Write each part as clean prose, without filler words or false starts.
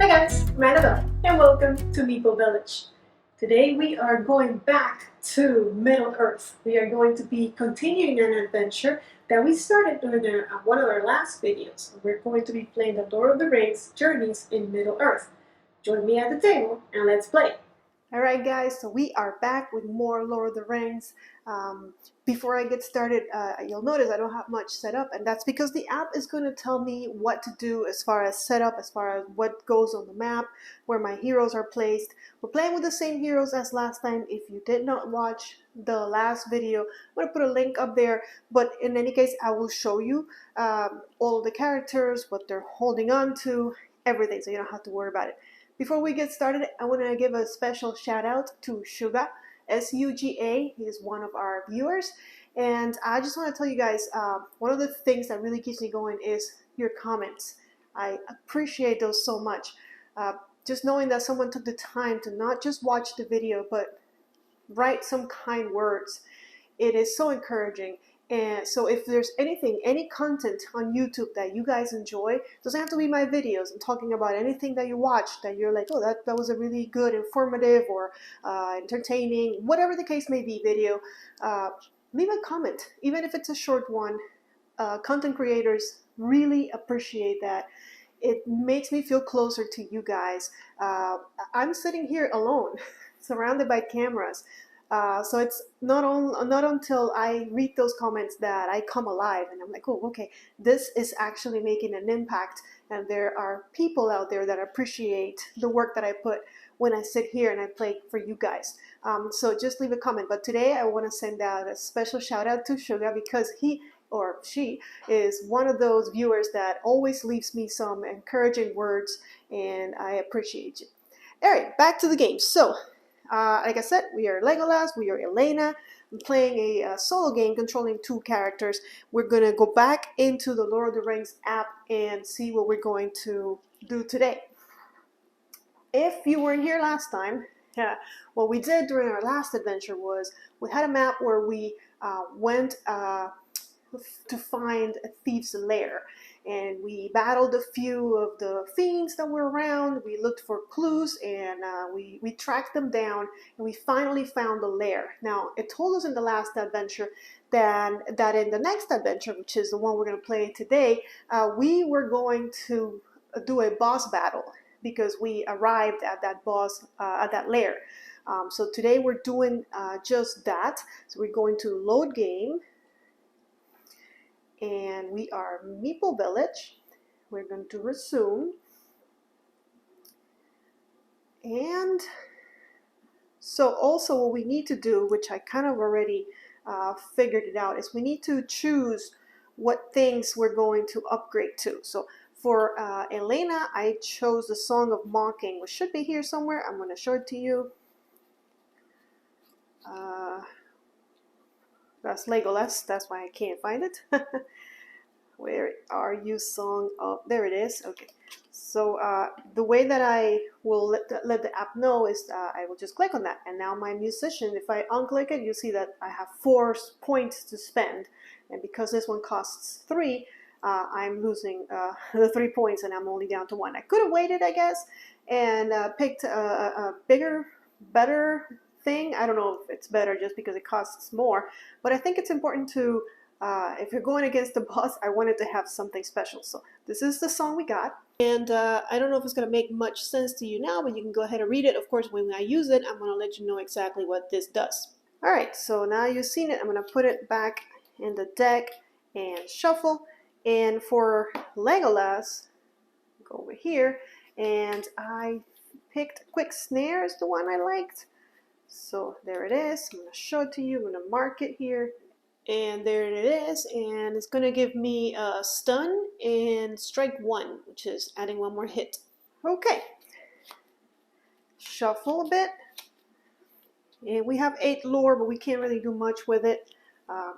Hi guys, I'm Annabelle and welcome to Meeple Village. Today we are going back to Middle Earth. We are going to be continuing an adventure that we started during one of our last videos. We're going to be playing the Lord of the Rings Journeys in Middle Earth. Join me at the table and let's play. Alright guys, so we are back with more Lord of the Rings. Before I get started, you'll notice I don't have much set up, and that's because the app is going to tell me what to do as far as setup, as far as what goes on the map, where my heroes are placed. We're playing with the same heroes as last time. If you did not watch the last video, I'm going to put a link up there, but in any case I will show you all of the characters, what they're holding on to, everything, so you don't have to worry about it. Before we get started, I want to give a special shout out to Suga, S-U-G-A. He is one of our viewers. And I just want to tell you guys, one of the things that really keeps me going is your comments. I appreciate those so much. Just knowing that someone took the time to not just watch the video, but write some kind words. It is so encouraging. And so if there's anything, any content on YouTube that you guys enjoy, doesn't have to be my videos. I'm talking about anything that you watch that you're like, oh, that was a really good, informative, or entertaining, whatever the case may be video, leave a comment, even if it's a short one. Content creators really appreciate that. It makes me feel closer to you guys. I'm sitting here alone, surrounded by cameras. So it's not until I read those comments that I come alive, and I'm like, oh, okay, this is actually making an impact, and there are people out there that appreciate the work that I put when I sit here and I play for you guys. So just leave a comment. But today I want to send out a special shout out to Suga, because he or she is one of those viewers that always leaves me some encouraging words, and I appreciate you. All right, back to the game. So like I said, we are Legolas, we are Elena. I'm playing a solo game controlling two characters. We're going to go back into the Lord of the Rings app and see what we're going to do today. If you weren't here last time, what we did during our last adventure was we had a map where we went to find a thief's lair, and we battled a few of the fiends that were around. We looked for clues, and we tracked them down, and we finally found the lair. Now, it told us in the last adventure that in the next adventure, which is the one we're going to play today, we were going to do a boss battle, because we arrived at that boss, at that lair. So today we're doing just that. So we're going to load game, and we are Meeple Village. We're going to resume. And so also what we need to do, which I kind of already figured it out, is we need to choose what things we're going to upgrade to. So for Elena, I chose the Song of Mocking, which should be here somewhere. I'm going to show it to you. That's Legolas, that's why I can't find it. Where are you, Song of... There it is. Okay. So the way that I will let the app know is I will just click on that. And now my musician, if I unclick it, you see that I have 4 points to spend. And because this one costs 3, I'm losing the 3 points, and I'm only down to 1. I could have waited, I guess, and picked a bigger, better thing. I don't know if it's better just because it costs more, but I think it's important to, if you're going against the boss, I wanted to have something special. So this is the song we got, and I don't know if it's going to make much sense to you now, but you can go ahead and read it. Of course, when I use it, I'm going to let you know exactly what this does. All right, so now you've seen it. I'm going to put it back in the deck and shuffle. And for Legolas, go over here, and I picked Quick Snare as the one I liked. So there it is. I'm going to show it to you. I'm going to mark it here. And there it is. And it's going to give me a stun and strike 1, which is adding 1 more hit. Okay. Shuffle a bit. And we have 8 lore, but we can't really do much with it.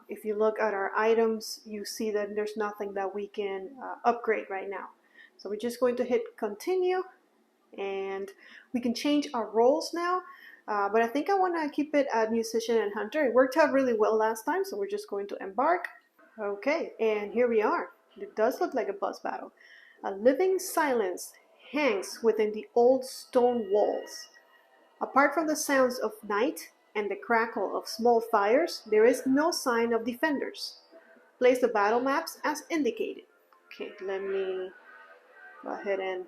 If you look at our items, you see that there's nothing that we can upgrade right now. So we're just going to hit continue. And we can change our roles now. But I think I want to keep it at musician and hunter. It worked out really well last time, so we're just going to embark. Okay, and here we are. It does look like a boss battle. A living silence hangs within the old stone walls. Apart from the sounds of night and the crackle of small fires, there is no sign of defenders. Place the battle maps as indicated. Okay, let me go ahead and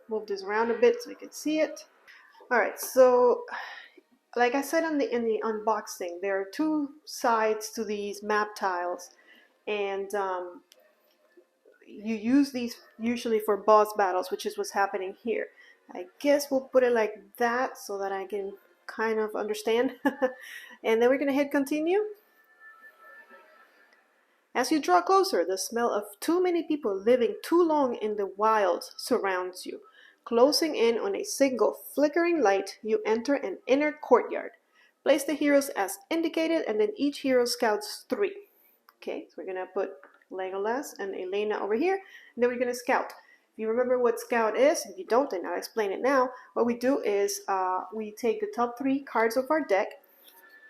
move this around a bit so you can see it. All right, so like I said in the unboxing, there are two sides to these map tiles, and you use these usually for boss battles, which is what's happening here. I guess we'll put it like that so that I can kind of understand. And then we're going to hit continue. As you draw closer, the smell of too many people living too long in the wilds surrounds you. Closing in on a single flickering light, you enter an inner courtyard. Place the heroes as indicated, and then each hero scouts 3. Okay, so we're going to put Legolas and Elena over here, and then we're going to scout. If you remember what scout is, if you don't, then I'll explain it now. What we do is we take the top 3 cards of our deck,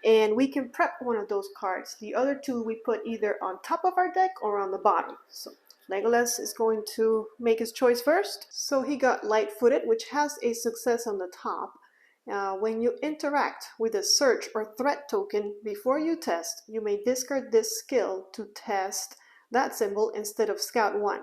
and we can prep one of those cards. The other 2 we put either on top of our deck or on the bottom. So Legolas is going to make his choice first. So he got light-footed, which has a success on the top. When you interact with a search or threat token before you test, you may discard this skill to test that symbol instead of Scout 1.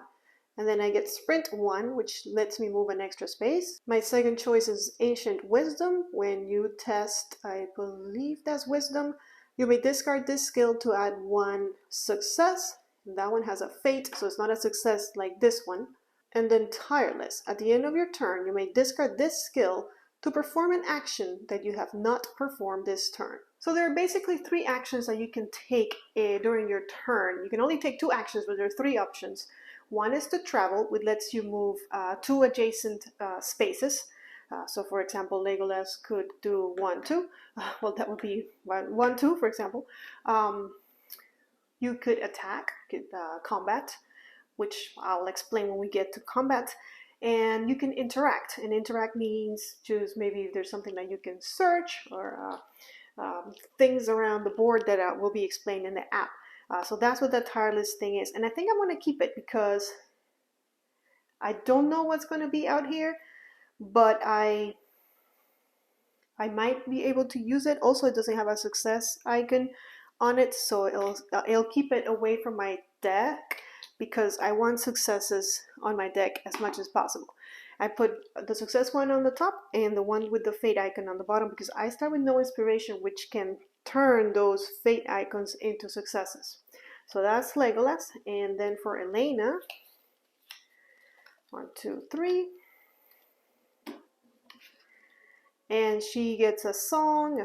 And then I get Sprint 1, which lets me move an extra space. My second choice is Ancient Wisdom. When you test, I believe that's Wisdom, you may discard this skill to add 1 success. And that one has a fate, so it's not a success like this one. And then Tireless. At the end of your turn, you may discard this skill to perform an action that you have not performed this turn. So there are basically 3 actions that you can take during your turn. You can only take 2 actions, but there are 3 options. One is to travel, which lets you move 2 adjacent spaces. So for example, Legolas could do 1, 2. Well, that would be 1, 2, for example. You could attack, combat, which I'll explain when we get to combat. And you can interact, and interact means choose maybe if there's something that you can search, or things around the board that will be explained in the app. So that's what that tireless thing is, and I think I'm going to keep it because I don't know what's going to be out here, but I might be able to use it. Also, it doesn't have a success icon on it, so it'll keep it away from my deck, because I want successes on my deck as much as possible. I put the success one on the top and the one with the fate icon on the bottom, because I start with no inspiration, which can turn those fate icons into successes. So that's Legolas. And then for Elena, 1, 2, 3. And she gets a song,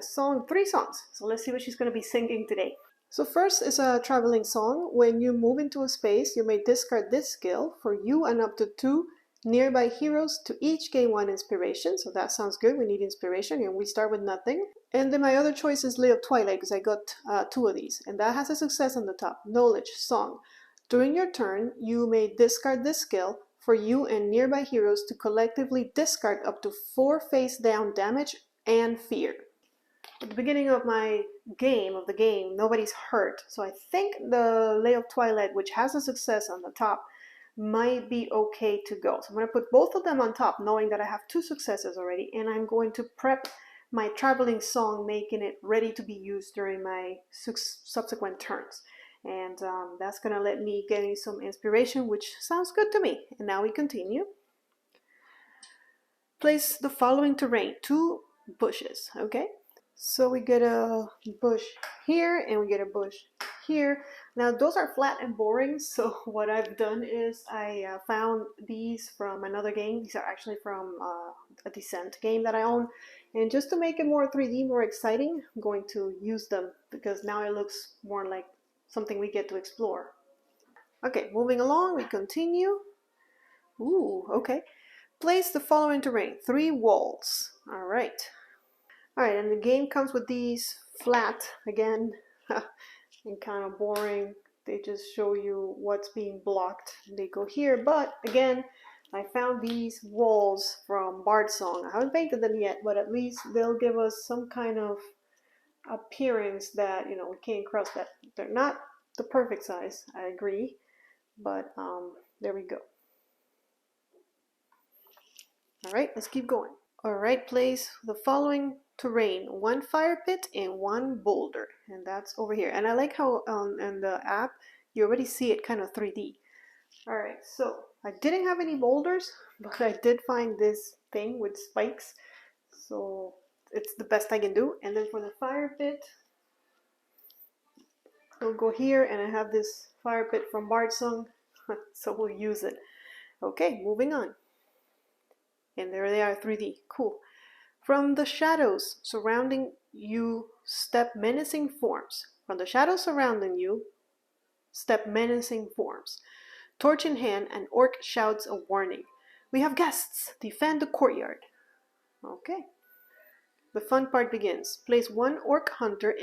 3 songs. So let's see what she's going to be singing today. So first is a traveling song. When you move into a space, you may discard this skill. For you and up to 2 nearby heroes to each gain 1 inspiration. So that sounds good. We need inspiration, and we start with nothing. And then my other choice is Lay of Twilight, because I got 2 of these. And that has a success on the top. Knowledge, song. During your turn, you may discard this skill for you and nearby heroes to collectively discard up to 4 face down damage and fear. At the beginning of my game, nobody's hurt. So I think the Lay of Twilight, which has a success on the top, might be okay to go. So I'm going to put both of them on top, knowing that I have 2 successes already, and I'm going to prep my traveling song, making it ready to be used during my subsequent turns. And that's going to let me get some inspiration, which sounds good to me. And now we continue. Place the following terrain: 2 bushes, okay? So we get a bush here and we get a bush here. Now those are flat and boring, so what I've done is I found these from another game. These are actually from a Descent game that I own, and just to make it more 3D, more exciting, I'm going to use them, because now it looks more like something we get to explore. Okay, moving along, we continue. Ooh, okay. Place the following terrain: 3 walls. All right. Alright, and the game comes with these flat, again, and kind of boring. They just show you what's being blocked. They go here, but again, I found these walls from Bard's Song. I haven't painted them yet, but at least they'll give us some kind of appearance that, you know, we can't cross that. They're not the perfect size, I agree, but there we go. All right, let's keep going. All right, place the following terrain: one fire pit and one boulder, and that's over here. And I like how in the app you already see it kind of 3D. All right, so I didn't have any boulders, but I did find this thing with spikes, so it's the best I can do. And then for the fire pit, we'll go here, and I have this fire pit from Bardsong, so we'll use it. Okay, moving on. And there they are, 3D, cool. From the shadows surrounding you step menacing forms. From the shadows surrounding you step menacing forms. Torch in hand, an orc shouts a warning. We have guests! Defend the courtyard. Okay. The fun part begins. Place one orc hunter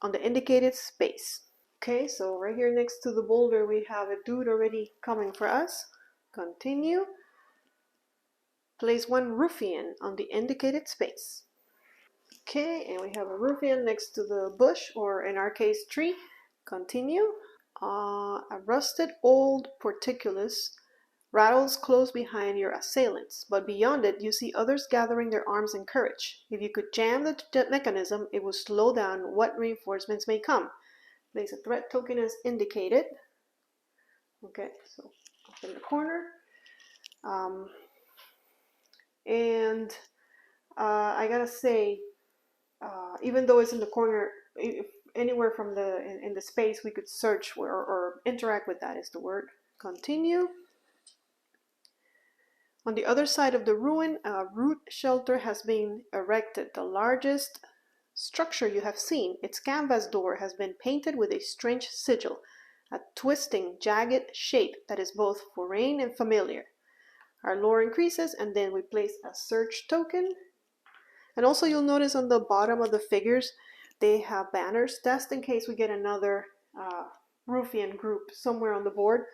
on the indicated space. Okay, so right here next to the boulder we have a dude already coming for us. Continue. Place one ruffian on the indicated space. Okay, and we have a ruffian next to the bush, or in our case, tree. Continue. A rusted old portcullis rattles close behind your assailants, but beyond it you see others gathering their arms in courage. If you could jam the mechanism, it would slow down what reinforcements may come. Place a threat token as indicated. Okay, so up in the corner. And I gotta say, even though it's in the corner, if anywhere from in the space we could search or interact with, that is the word. Continue. On the other side of the ruin, a root shelter has been erected, the largest structure you have seen. Its canvas door has been painted with a strange sigil, a twisting, jagged shape that is both foreign and familiar. Our lore increases, and then we place a search token. And also you'll notice on the bottom of the figures, they have banners, just in case we get another ruffian group somewhere on the board,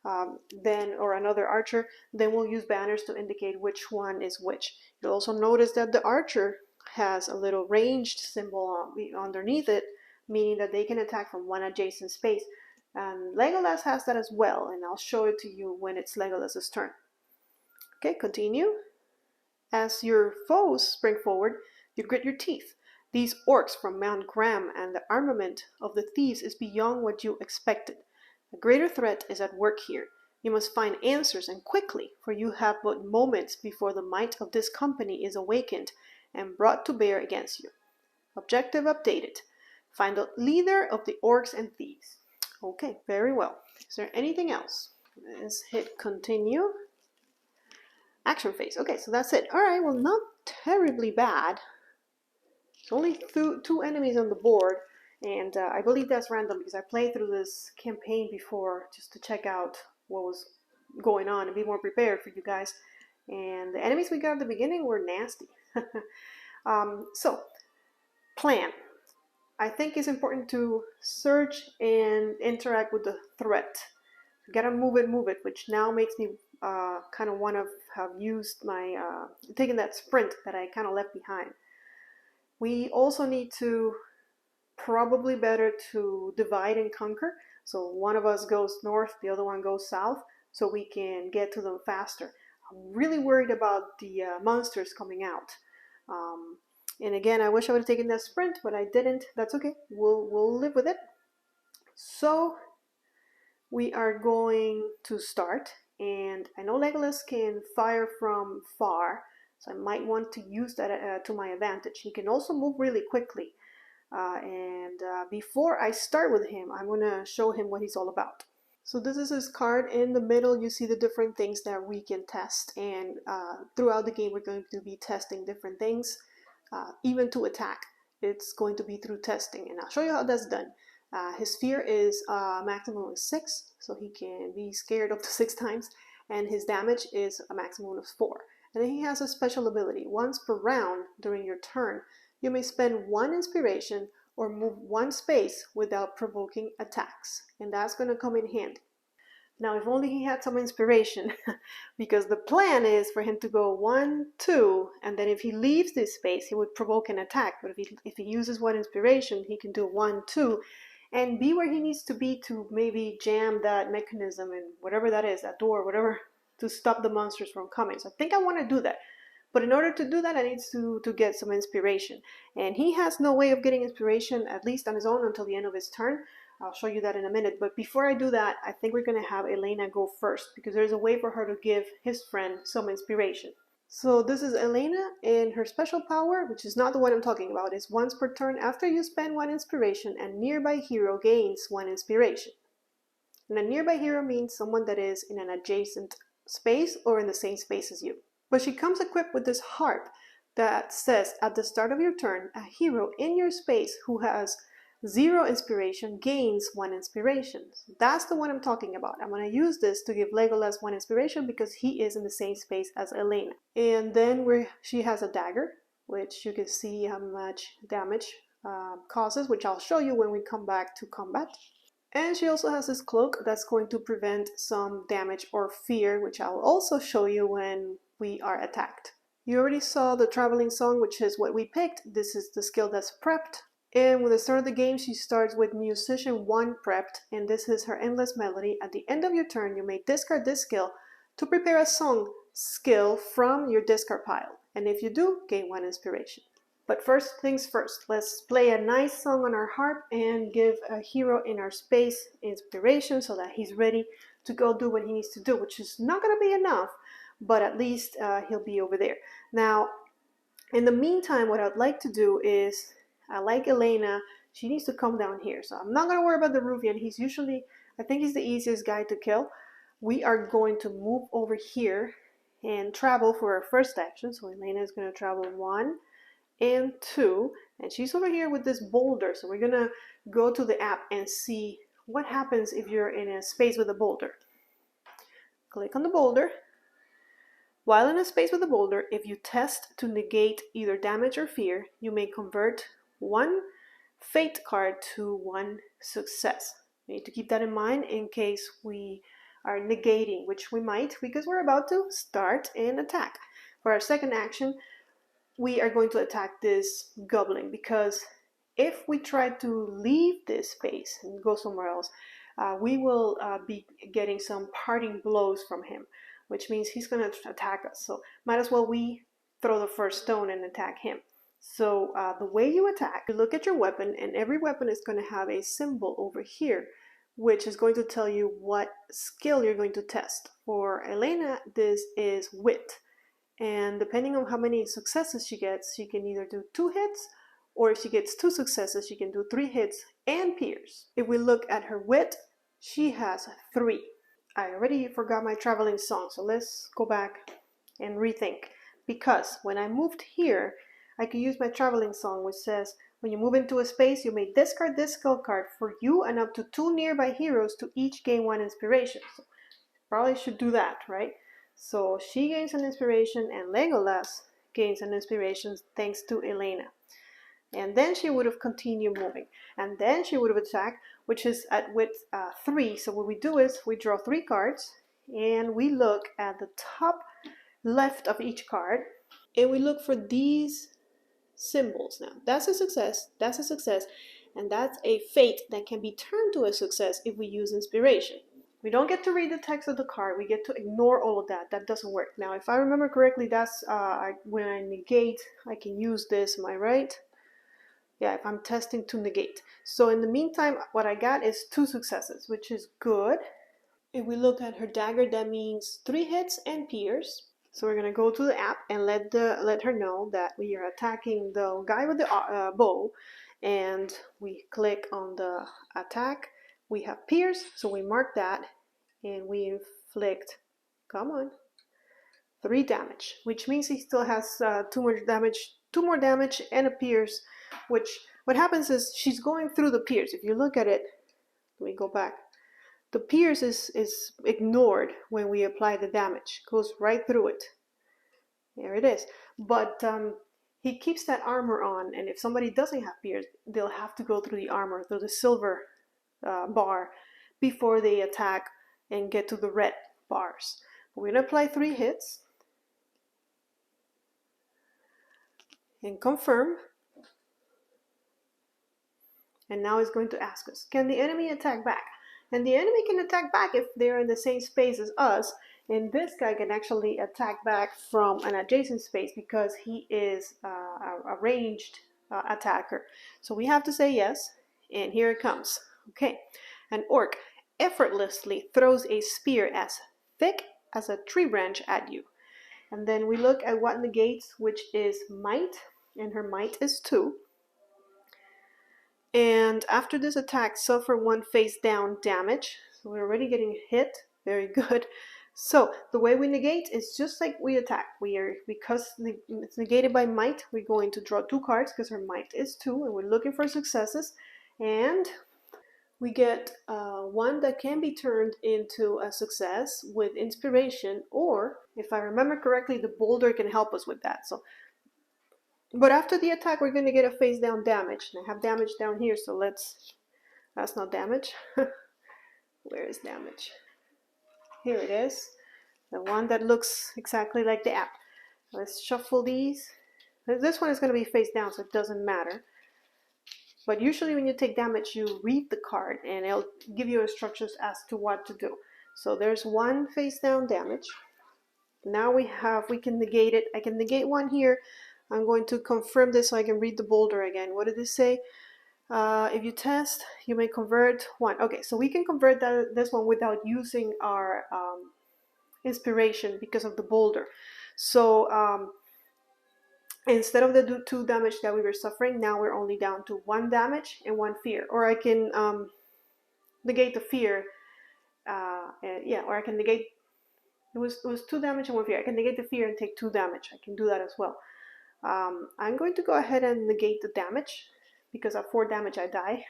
or another archer, then we'll use banners to indicate which one is which. You'll also notice that the archer has a little ranged symbol underneath it, meaning that they can attack from one adjacent space. And Legolas has that as well, and I'll show it to you when it's Legolas's turn. Okay, continue. As your foes spring forward, you grit your teeth. These orcs from Mount Graham, and the armament of the thieves is beyond what you expected. A greater threat is at work here. You must find answers, and quickly, for you have but moments before the might of this company is awakened and brought to bear against you. Objective updated. Find the leader of the orcs and thieves. Okay, very well. Is there anything else? Let's hit continue. Action phase. Okay, so that's it. Alright, well, not terribly bad. There's only two enemies on the board, and I believe that's random because I played through this campaign before just to check out what was going on and be more prepared for you guys. And the enemies we got at the beginning were nasty. So, plan. I think it's important to search and interact with the threat. You gotta move it, which now makes me kind of want to have used my, taken that sprint that I kind of left behind. We also need to probably better to divide and conquer. So one of us goes north, the other one goes south, so we can get to them faster. I'm really worried about the monsters coming out. And again, I wish I would have taken that sprint, but I didn't. That's okay. We'll live with it. So we are going to start, and I know Legolas can fire from far, so I might want to use that to my advantage. He can also move really quickly, and before I start with him, I'm going to show him what he's all about. So this is his card. In the middle you see the different things that we can test, and throughout the game we're going to be testing different things, even to attack. It's going to be through testing, and I'll show you how that's done. His fear is maximum of 6, so he can be scared up to 6 times, and his damage is a maximum of 4. And then he has a special ability. Once per round during your turn, you may spend 1 inspiration or move 1 space without provoking attacks, and that's going to come in handy. Now, if only he had some inspiration, because the plan is for him to go 1, 2, and then if he leaves this space, he would provoke an attack. But if he uses 1 inspiration, he can do 1, 2, and be where he needs to be to maybe jam that mechanism and whatever that is, that door, whatever, to stop the monsters from coming. So I think I want to do that. But in order to do that, I need to get some inspiration. And he has no way of getting inspiration, at least on his own, until the end of his turn. I'll show you that in a minute. But before I do that, I think we're going to have Elena go first, because there's a way for her to give his friend some inspiration. So this is Elena, and her special power, which is not the one I'm talking about, is once per turn after you spend one inspiration, a nearby hero gains one inspiration. And a nearby hero means someone that is in an adjacent space or in the same space as you. But she comes equipped with this harp that says at the start of your turn, a hero in your space who has 0 inspiration gains 1 inspiration. So that's the one I'm talking about. I'm going to use this to give Legolas 1 inspiration because he is in the same space as Elena. And then she has a dagger, which you can see how much damage causes, which I'll show you when we come back to combat. And she also has this cloak that's going to prevent some damage or fear, which I'll also show you when we are attacked. You already saw the traveling song, which is what we picked. This is the skill that's prepped. And with the start of the game, she starts with Musician 1 prepped, and this is her endless melody. At the end of your turn, you may discard this skill to prepare a song skill from your discard pile. And if you do, gain 1 inspiration. But first things first, let's play a nice song on our harp and give a hero in our space inspiration so that he's ready to go do what he needs to do, which is not going to be enough, but at least he'll be over there. Now, in the meantime, what I'd like to do is, I like Elena, she needs to come down here. So I'm not going to worry about the Ruvian. He's usually, I think he's the easiest guy to kill. We are going to move over here and travel for our first action. So Elena is going to travel 1 and 2, and she's over here with this boulder. So we're gonna go to the app and see what happens if you're in a space with a boulder. Click on the boulder. While in a space with a boulder, if you test to negate either damage or fear, you may convert 1 fate card to 1 success. You need to keep that in mind in case we are negating, which we might because we're about to start an attack. For our second action, we are going to attack this goblin, because if we try to leave this space and go somewhere else, we will be getting some parting blows from him, which means he's going to attack us. So might as well we throw the first stone and attack him. So the way you attack, you look at your weapon, and every weapon is going to have a symbol over here, which is going to tell you what skill you're going to test. For Elena, this is wit. And depending on how many successes she gets, she can either do 2 hits, or if she gets 2 successes, she can do 3 hits and pierce. If we look at her wit, she has 3. I already forgot my traveling song, so let's go back and rethink. Because when I moved here, I could use my traveling song, which says, when you move into a space, you may discard this skill card for you and up to 2 nearby heroes to each gain 1 inspiration. So probably should do that, right? So she gains an inspiration, and Legolas gains an inspiration thanks to Elena. And then she would have continued moving. And then she would have attacked, which is at width 3. So what we do is we draw 3 cards, and we look at the top left of each card, and we look for these symbols. Now, that's a success, and that's a fate that can be turned to a success if we use inspiration. We don't get to read the text of the card. We get to ignore all of that. That doesn't work. Now, if I remember correctly, that's when I negate, I can use this. Am I right? Yeah, if I'm testing to negate. So in the meantime, what I got is 2 successes, which is good. If we look at her dagger, that means 3 hits and pierce. So we're going to go to the app and let her know that we are attacking the guy with the bow. And we click on the attack. We have pierce, so we mark that. And we inflict, come on, 3 damage, which means he still has 2 more damage and a pierce, which what happens is she's going through the pierce. If you look at it, let me go back. The pierce is ignored when we apply the damage. It goes right through it. There it is. But he keeps that armor on, and if somebody doesn't have pierce, they'll have to go through the armor, through the silver bar, before they attack and get to the red bars. We're going to apply 3 hits and confirm. And now it's going to ask us, can the enemy attack back? And the enemy can attack back if they're in the same space as us, And this guy can actually attack back from an adjacent space because he is a ranged attacker. So we have to say yes, and here it comes. Okay, an orc effortlessly throws a spear as thick as a tree branch at you. And then we look at what negates, which is might, and her might is 2. And after this attack, suffer 1 face down damage. So we're already getting hit. Very good. So the way we negate is just like we attack. Because it's negated by might, we're going to draw 2 cards because her might is 2, and we're looking for successes. And we get 1 that can be turned into a success with inspiration, or if I remember correctly, the boulder can help us with that. But after the attack, we're going to get a face down damage. And I have damage down here, so that's not damage. Where is damage? Here it is. The one that looks exactly like the app. Let's shuffle these. This one is going to be face down, so it doesn't matter. But usually when you take damage, you read the card, and it'll give you instructions as to what to do. So there's 1 face down damage. Now we can negate it. I can negate 1 here. I'm going to confirm this so I can read the boulder again. What did it say? If you test, you may convert 1. Okay, so we can convert this one without using our inspiration because of the boulder. So instead of the 2 damage that we were suffering, now we're only down to 1 damage and 1 fear. Or I can negate the fear. Or I can negate. It was 2 damage and 1 fear. I can negate the fear and take 2 damage. I can do that as well. I'm going to go ahead and negate the damage because at 4 damage I die.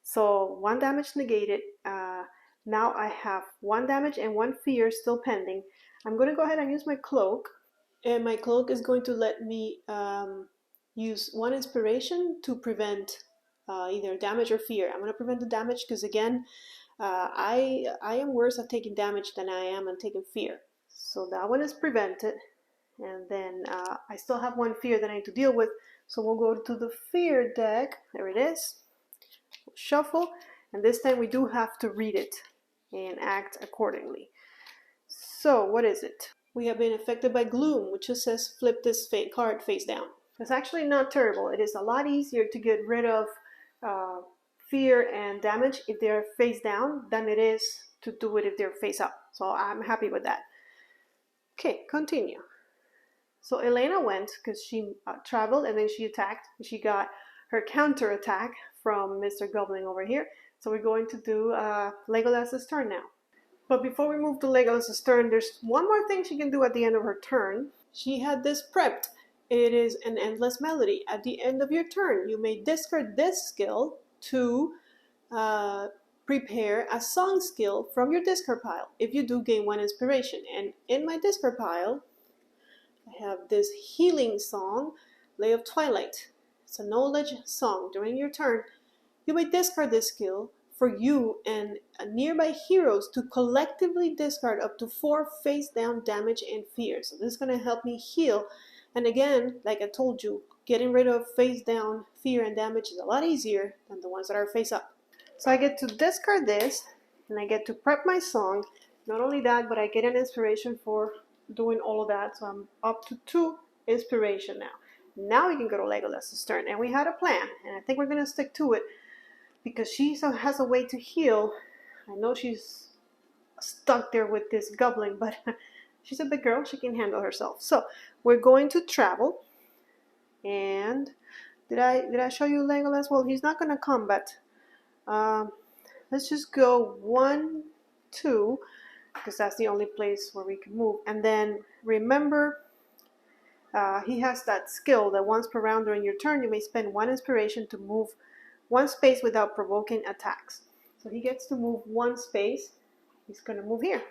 So 1 damage negated. Now I have 1 damage and 1 fear still pending. I'm going to go ahead and use my cloak. And my cloak is going to let me use 1 inspiration to prevent either damage or fear. I'm going to prevent the damage because, again, I am worse at taking damage than I am at taking fear. So that one is prevented. And then I still have 1 fear that I need to deal with. So we'll go to the fear deck. There it is. We'll shuffle. And this time we do have to read it and act accordingly. So what is it? We have been affected by gloom, which just says flip this card face down. It's actually not terrible. It is a lot easier to get rid of fear and damage if they're face down than it is to do it if they're face up. So I'm happy with that. Okay, continue. So Elena went because she traveled and then she attacked. She got her counter attack from Mr. Goblin over here. So we're going to do Legolas's turn now. But before we move to Legolas's turn, there's one more thing she can do at the end of her turn. She had this prepped. It is an endless melody. At the end of your turn, you may discard this skill to prepare a song skill from your discard pile. If you do, gain 1 inspiration. And in my discard pile, I have this healing song, Lay of Twilight. It's a knowledge song. During your turn, you may discard this skill for you and nearby heroes to collectively discard up to 4 face down damage and fear. So this is going to help me heal. And again, like I told you, getting rid of face down fear and damage is a lot easier than the ones that are face up. So I get to discard this, and I get to prep my song. Not only that, but I get an inspiration for doing all of that. So I'm up to 2 inspiration now. Now we can go to Legolas's turn. And we had a plan, and I think we're going to stick to it because she has a way to heal. I know she's stuck there with this goblin, but she's a big girl. She can handle herself. So we're going to travel. And did I show you Legolas? Well, he's not going to combat. Let's just go 1, 2, because that's the only place where we can move. And then remember, he has that skill that once per round during your turn, you may spend 1 inspiration to move 1 space without provoking attacks. So he gets to move 1 space. He's going to move here.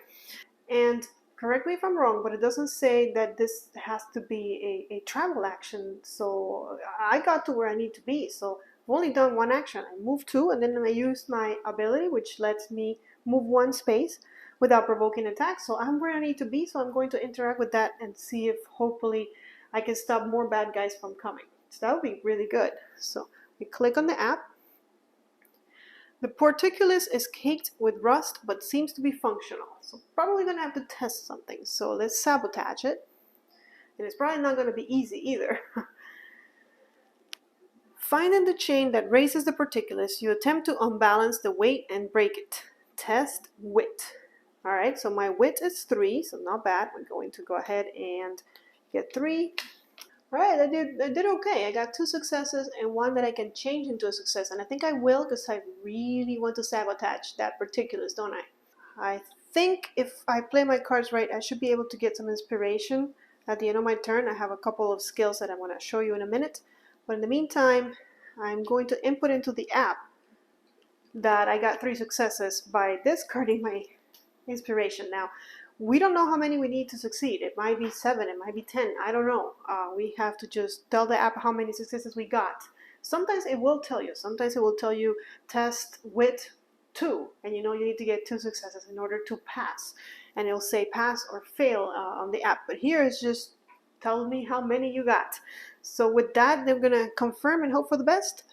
And correct me if I'm wrong, but it doesn't say that this has to be a travel action. So I got to where I need to be. So I've only done 1 action. I moved 2, and then I used my ability, which lets me move 1 space without provoking attacks. So I'm where I need to be. So I'm going to interact with that and see if hopefully I can stop more bad guys from coming. So that would be really good. So we click on the app. The portcullis is caked with rust but seems to be functional. So probably going to have to test something. So let's sabotage it. And it's probably not going to be easy either. Finding the chain that raises the portcullis, you attempt to unbalance the weight and break it. Test width. All right, so my width is 3, so not bad. I'm going to go ahead and get 3. All right, I did okay. I got 2 successes and 1 that I can change into a success. And I think I will because I really want to sabotage that portcullis, don't I? I think if I play my cards right, I should be able to get some inspiration at the end of my turn. I have a couple of skills that I want to show you in a minute. But in the meantime, I'm going to input into the app that I got 3 successes by discarding my inspiration. Now, we don't know how many we need to succeed. It might be 7, it might be 10, I don't know. We have to just tell the app how many successes we got. Sometimes it will tell you. Sometimes it will tell you test with 2, and you know you need to get 2 successes in order to pass. And it'll say pass or fail on the app. But here it's just tell me how many you got. So with that, they're gonna confirm and hope for the best.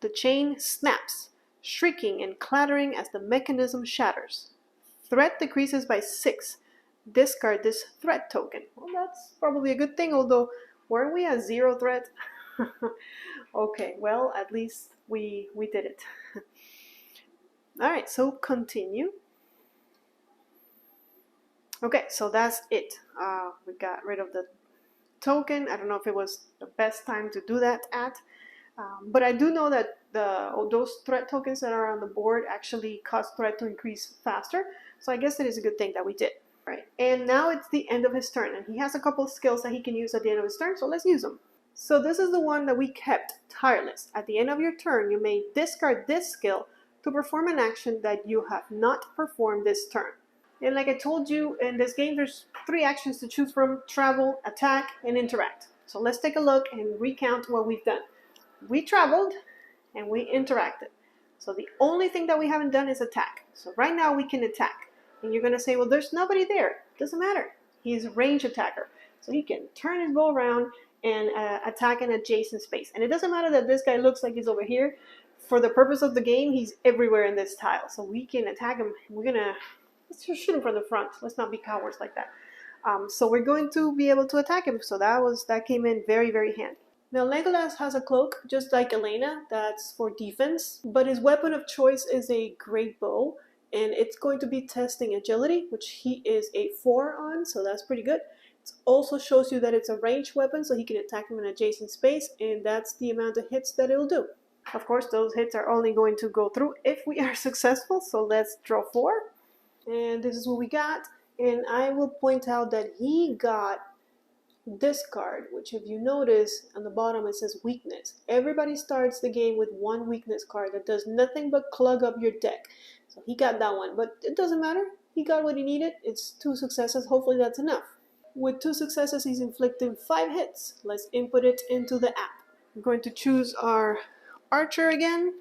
The chain snaps, shrieking and clattering as the mechanism shatters. Threat decreases by 6. Discard this threat token. Well, that's probably a good thing, although weren't we at 0 threat? Okay, well, at least we did it. All right, so continue. Okay, so that's it. We got rid of the token. I don't know if it was the best time to do that at. But I do know that those threat tokens that are on the board actually cause threat to increase faster. So I guess it is a good thing that we did. Right. And now it's the end of his turn. And he has a couple of skills that he can use at the end of his turn. So let's use them. So this is the one that we kept, Tireless. At the end of your turn, you may discard this skill to perform an action that you have not performed this turn. And like I told you, in this game, there's 3 actions to choose from: travel, attack, and interact. So let's take a look and recount what we've done. We traveled and we interacted. So the only thing that we haven't done is attack. So right now we can attack. And you're going to say, well, there's nobody there. Doesn't matter. He's a range attacker. So he can turn his bow around and attack an adjacent space. And it doesn't matter that this guy looks like he's over here. For the purpose of the game, he's everywhere in this tile. So we can attack him. Let's just shoot him from the front. Let's not be cowards like that. So we're going to be able to attack him. So that came in very, very handy. Now Legolas has a cloak, just like Elena, that's for defense, but his weapon of choice is a great bow, and it's going to be testing agility, which he is a 4 on, so that's pretty good. It also shows you that it's a ranged weapon, so he can attack from an adjacent space, and that's the amount of hits that it'll do. Of course, those hits are only going to go through if we are successful, so let's draw 4. And this is what we got, and I will point out that he got discard, which if you notice on the bottom it says weakness. Everybody starts the game with 1 weakness card that does nothing but clog up your deck. So he got that one, but it doesn't matter. He got what he needed. It's 2 successes. Hopefully that's enough. With 2 successes, he's inflicting 5 hits. Let's input it into the app. We're going to choose our archer again.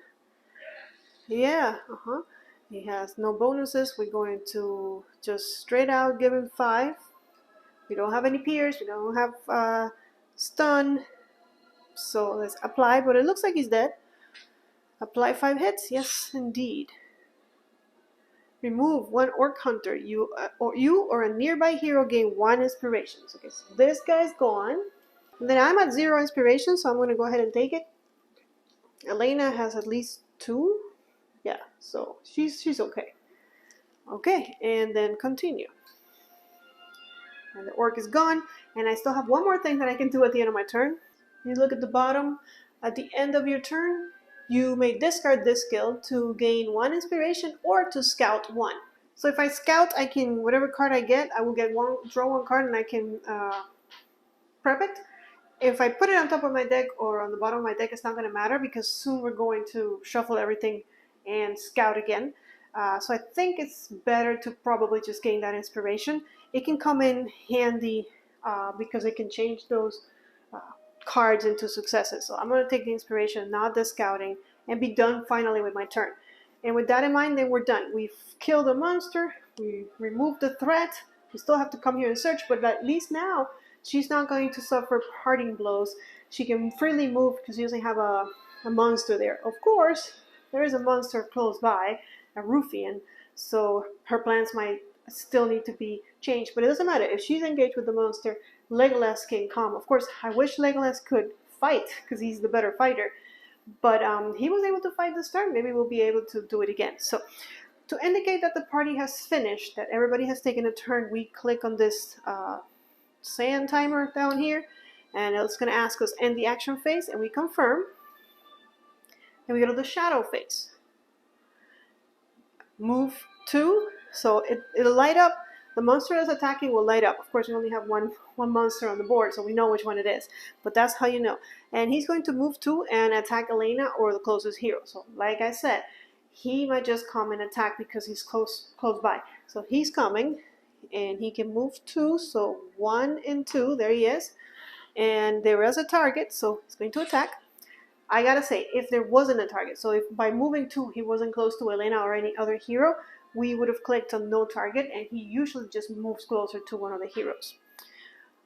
Yeah, he has no bonuses. We're going to just straight out give him 5. We don't have any pierce, we don't have stun. So let's apply, but it looks like he's dead. Apply 5 hits, yes indeed. Remove 1 orc hunter. You or a nearby hero gain 1 inspiration. Okay, so this guy's gone. And then I'm at 0 inspiration, so I'm going to go ahead and take it. Elena has at least 2. Yeah, so she's okay. Okay, and then continue. And the orc is gone, and I still have 1 more thing that I can do at the end of my turn. You look at the bottom. At the end of your turn, you may discard this skill to gain 1 inspiration or to scout 1. So if I scout, I can, whatever card I get, I will draw 1 card and I can prep it. If I put it on top of my deck or on the bottom of my deck, it's not going to matter because soon we're going to shuffle everything and scout again. So I think it's better to probably just gain that inspiration. It can come in handy because it can change those cards into successes. So I'm going to take the inspiration, not the scouting, and be done finally with my turn. And with that in mind, then we're done. We've killed a monster. We removed the threat. We still have to come here and search, but at least now she's not going to suffer parting blows. She can freely move because she doesn't have a monster there. Of course, there is a monster close by, a ruffian, so her plans might still need to be changed. But it doesn't matter. If she's engaged with the monster, Legolas can come. Of course, I wish Legolas could fight because he's the better fighter. But he was able to fight this turn. Maybe we'll be able to do it again. So to indicate that the party has finished, that everybody has taken a turn, we click on this sand timer down here, and it's going to ask us end the action phase, and we confirm. And we go to the shadow phase. Move 2, so it'll light up. The monster that's attacking will light up. Of course, we only have one monster on the board, so we know which one it is. But that's how you know. And he's going to move 2 and attack Elena or the closest hero. So like I said, he might just come and attack because he's close by. So he's coming, and he can move 2. So 1 and 2, there he is. And there is a target, so he's going to attack. I gotta say, if there wasn't a target, so if by moving 2 he wasn't close to Elena or any other hero, we would have clicked on no target, and he usually just moves closer to one of the heroes.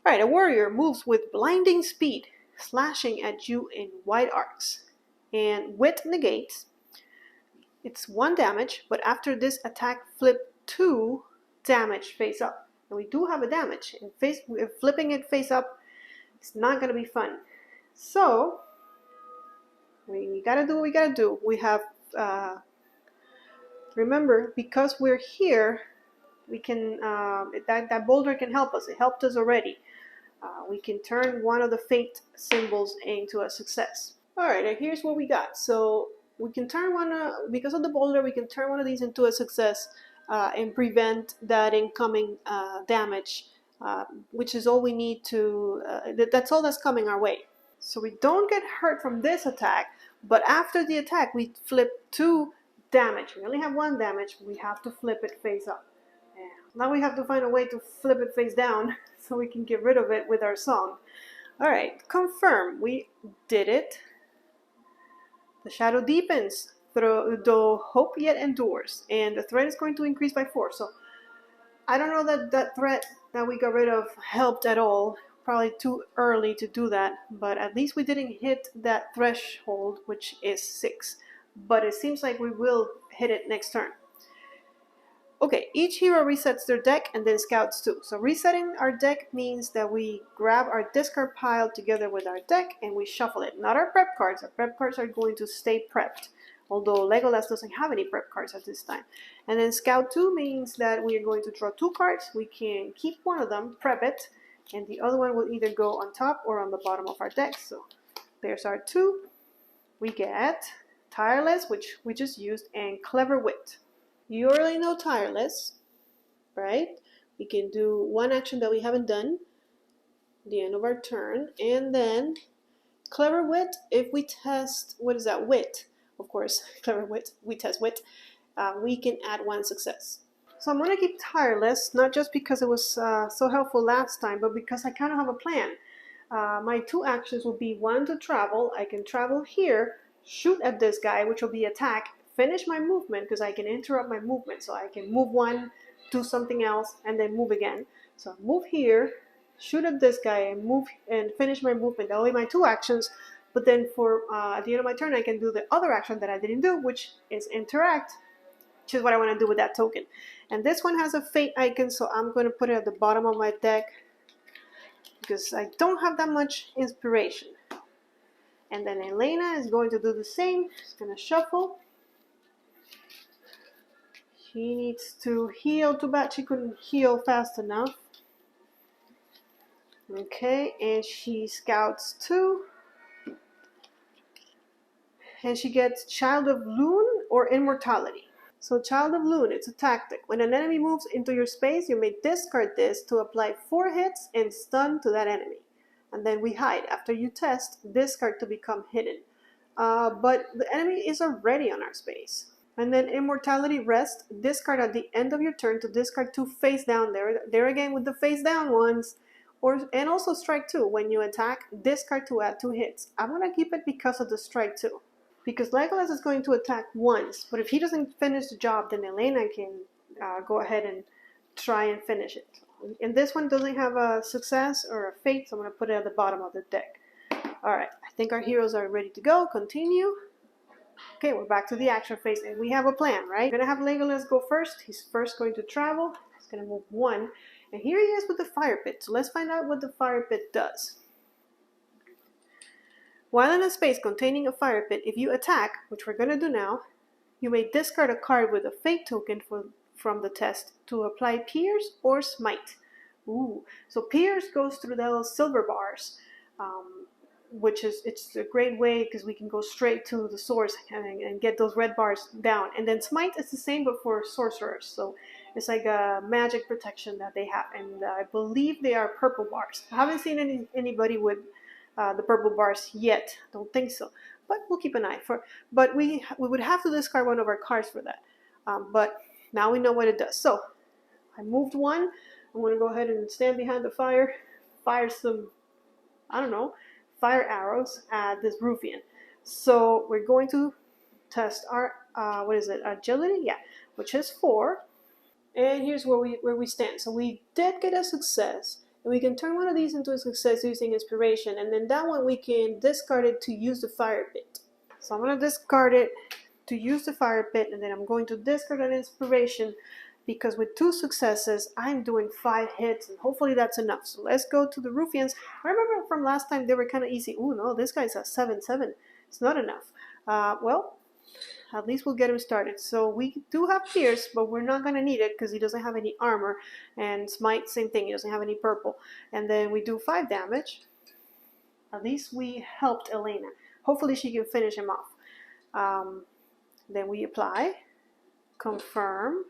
Alright, a warrior moves with blinding speed, slashing at you in wide arcs. And wit negates. It's 1 damage, but after this attack, flip 2 damage face up. And we do have a damage, and flipping it face up, it's not gonna be fun. So we gotta do what we gotta do. We have, remember, because we're here, we can, that boulder can help us. It helped us already. We can turn one of the fate symbols into a success. Alright, and here's what we got. So we can turn one, because of the boulder, we can turn one of these into a success and prevent that incoming damage, which is all we need to, that's all that's coming our way. So we don't get hurt from this attack, but after the attack, we flip 2 damage. We only have 1 damage. We have to flip it face up. And now we have to find a way to flip it face down so we can get rid of it with our song. All right, confirm. We did it. The shadow deepens, though hope yet endures, and the threat is going to increase by 4. So I don't know that that threat that we got rid of helped at all. Probably too early to do that, but at least we didn't hit that threshold, which is 6. But it seems like we will hit it next turn. Okay, each hero resets their deck and then scouts too. So resetting our deck means that we grab our discard pile together with our deck and we shuffle it. Not our prep cards. Our prep cards are going to stay prepped, although Legolas doesn't have any prep cards at this time. And then scout 2 means that we are going to draw 2 cards. We can keep one of them, prep it, and the other one will either go on top or on the bottom of our deck. So there's our 2. We get Tireless, which we just used, and Clever Wit. You already know Tireless, right? We can do one action that we haven't done, the end of our turn, and then Clever Wit, if we test, what is that, wit? Of course, Clever Wit, we test wit, we can add 1 success. So I'm going to keep Tireless, not just because it was so helpful last time, but because I kind of have a plan. My 2 actions will be 1 to travel. I can travel here, shoot at this guy, which will be attack, finish my movement because I can interrupt my movement. So I can move 1, do something else, and then move again. So move here, shoot at this guy, and move and finish my movement. That will be my 2 actions. But then for at the end of my turn, I can do the other action that I didn't do, which is interact, which is what I want to do with that token. And this one has a fate icon, so I'm going to put it at the bottom of my deck because I don't have that much inspiration. And then Elena is going to do the same. She's going to shuffle. She needs to heal. Too bad she couldn't heal fast enough. Okay, and she scouts 2. And she gets Child of Loon or Immortality. So Child of Loon, it's a tactic. When an enemy moves into your space, you may discard this to apply 4 hits and stun to that enemy. And then we hide. After you test, discard to become hidden. But the enemy is already on our space. And then Immortality Rest, discard at the end of your turn to discard 2 face down. There again with the face down ones. And also strike 2. When you attack, discard to add 2 hits. I'm going to keep it because of the strike 2. Because Legolas is going to attack once, but if he doesn't finish the job, then Elena can go ahead and try and finish it. And this one doesn't have a success or a fate, so I'm going to put it at the bottom of the deck. Alright, I think our heroes are ready to go. Continue. Okay, we're back to the action phase, and we have a plan, right? We're gonna have Legolas go first. He's first going to travel. He's gonna move 1, and here he is with the fire pit. So let's find out what the fire pit does. While in a space containing a fire pit, if you attack, which we're gonna do now, you may discard a card with a fate token from the test to apply Pierce or Smite. Ooh, so Pierce goes through those silver bars. Which is, it's a great way because we can go straight to the source and get those red bars down. And then Smite is the same but for sorcerers, so it's like a magic protection that they have, and I believe they are purple bars. I haven't seen anybody with the purple bars yet. Don't think so, but we'll keep an eye for. But we would have to discard one of our cards for that. But now we know what it does. So I moved 1. I'm going to go ahead and stand behind the fire, fire some, I don't know, fire arrows at this ruffian. So we're going to test our agility, yeah, which is 4. And here's where we stand. So we did get a success, and we can turn one of these into a success using inspiration, and then that one we can discard it to use the fire pit. So I'm going to discard it to use the fire pit, and then I'm going to discard an inspiration, because with 2 successes, I'm doing 5 hits, and hopefully that's enough. So let's go to the ruffians. I remember from last time they were kind of easy. Ooh, no, this guy's a 7/7. It's not enough. Well, at least we'll get him started. So we do have Pierce, but we're not going to need it because he doesn't have any armor. And Smite, same thing. He doesn't have any purple. And then we do 5 damage. At least we helped Elena. Hopefully she can finish him off. Then we apply. Confirm.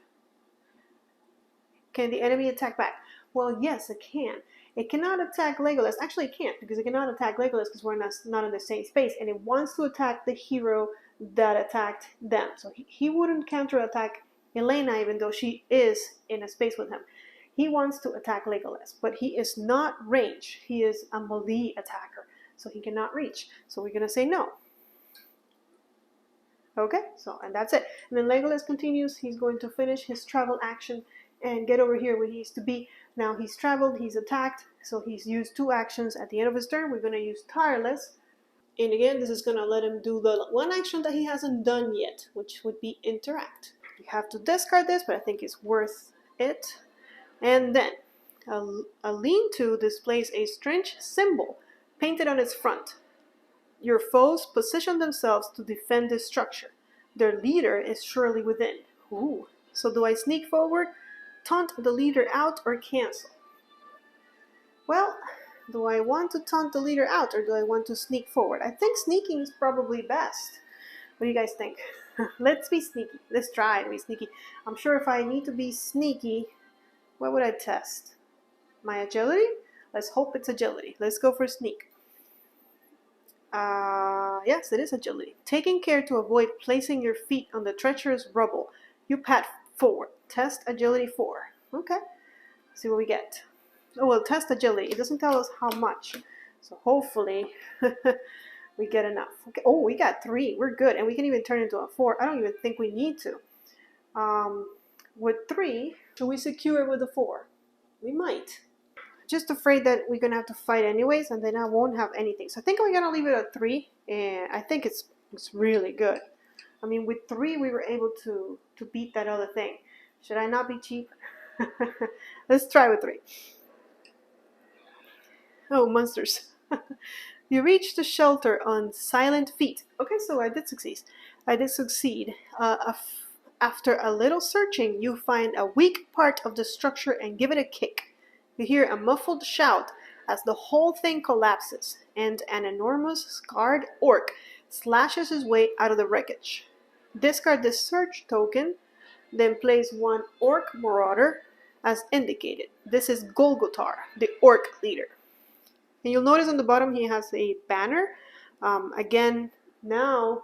Can the enemy attack back? Well, yes, it can. It cannot attack Legolas. Actually, it can't, because it cannot attack Legolas because we're not in the same space. And it wants to attack the hero that attacked them. So he wouldn't counterattack Elena, even though she is in a space with him. He wants to attack Legolas, but he is not range. He is a melee attacker, so he cannot reach. So we're going to say no. Okay, so, and that's it. And then Legolas continues. He's going to finish his travel action and get over here where he needs to be. Now he's traveled, he's attacked, so he's used 2 actions. At the end of his turn, we're going to use Tireless. And again, this is going to let him do the one action that he hasn't done yet, which would be Interact. You have to discard this, but I think it's worth it. And then, a lean-to displays a strange symbol painted on its front. Your foes position themselves to defend this structure. Their leader is surely within. Ooh. So do I sneak forward, taunt the leader out, or cancel? Well, do I want to taunt the leader out, or do I want to sneak forward? I think sneaking is probably best. What do you guys think? Let's be sneaky. Let's try to be sneaky. I'm sure if I need to be sneaky, what would I test? My agility? Let's hope it's agility. Let's go for sneak. Yes, it is agility. Taking care to avoid placing your feet on the treacherous rubble, you pat forward. Test agility 4. Okay. Let's see what we get. Oh, well, test agility. It doesn't tell us how much. So hopefully we get enough. Okay. Oh, we got 3. We're good. And we can even turn into a 4. I don't even think we need to. With 3, should we secure it with a 4? We might. Just afraid that we're going to have to fight anyways, and then I won't have anything. So I think we're going to leave it at 3, and I think it's really good. I mean, with 3, we were able to beat that other thing. Should I not be cheap? Let's try with 3. Oh, monsters. You reach the shelter on silent feet. Okay, so I did succeed. After a little searching, you find a weak part of the structure and give it a kick. You hear a muffled shout as the whole thing collapses, and an enormous scarred orc slashes his way out of the wreckage. Discard the search token, then place 1 orc marauder as indicated. This is Golgotar, the orc leader. And you'll notice on the bottom he has a banner. Again, now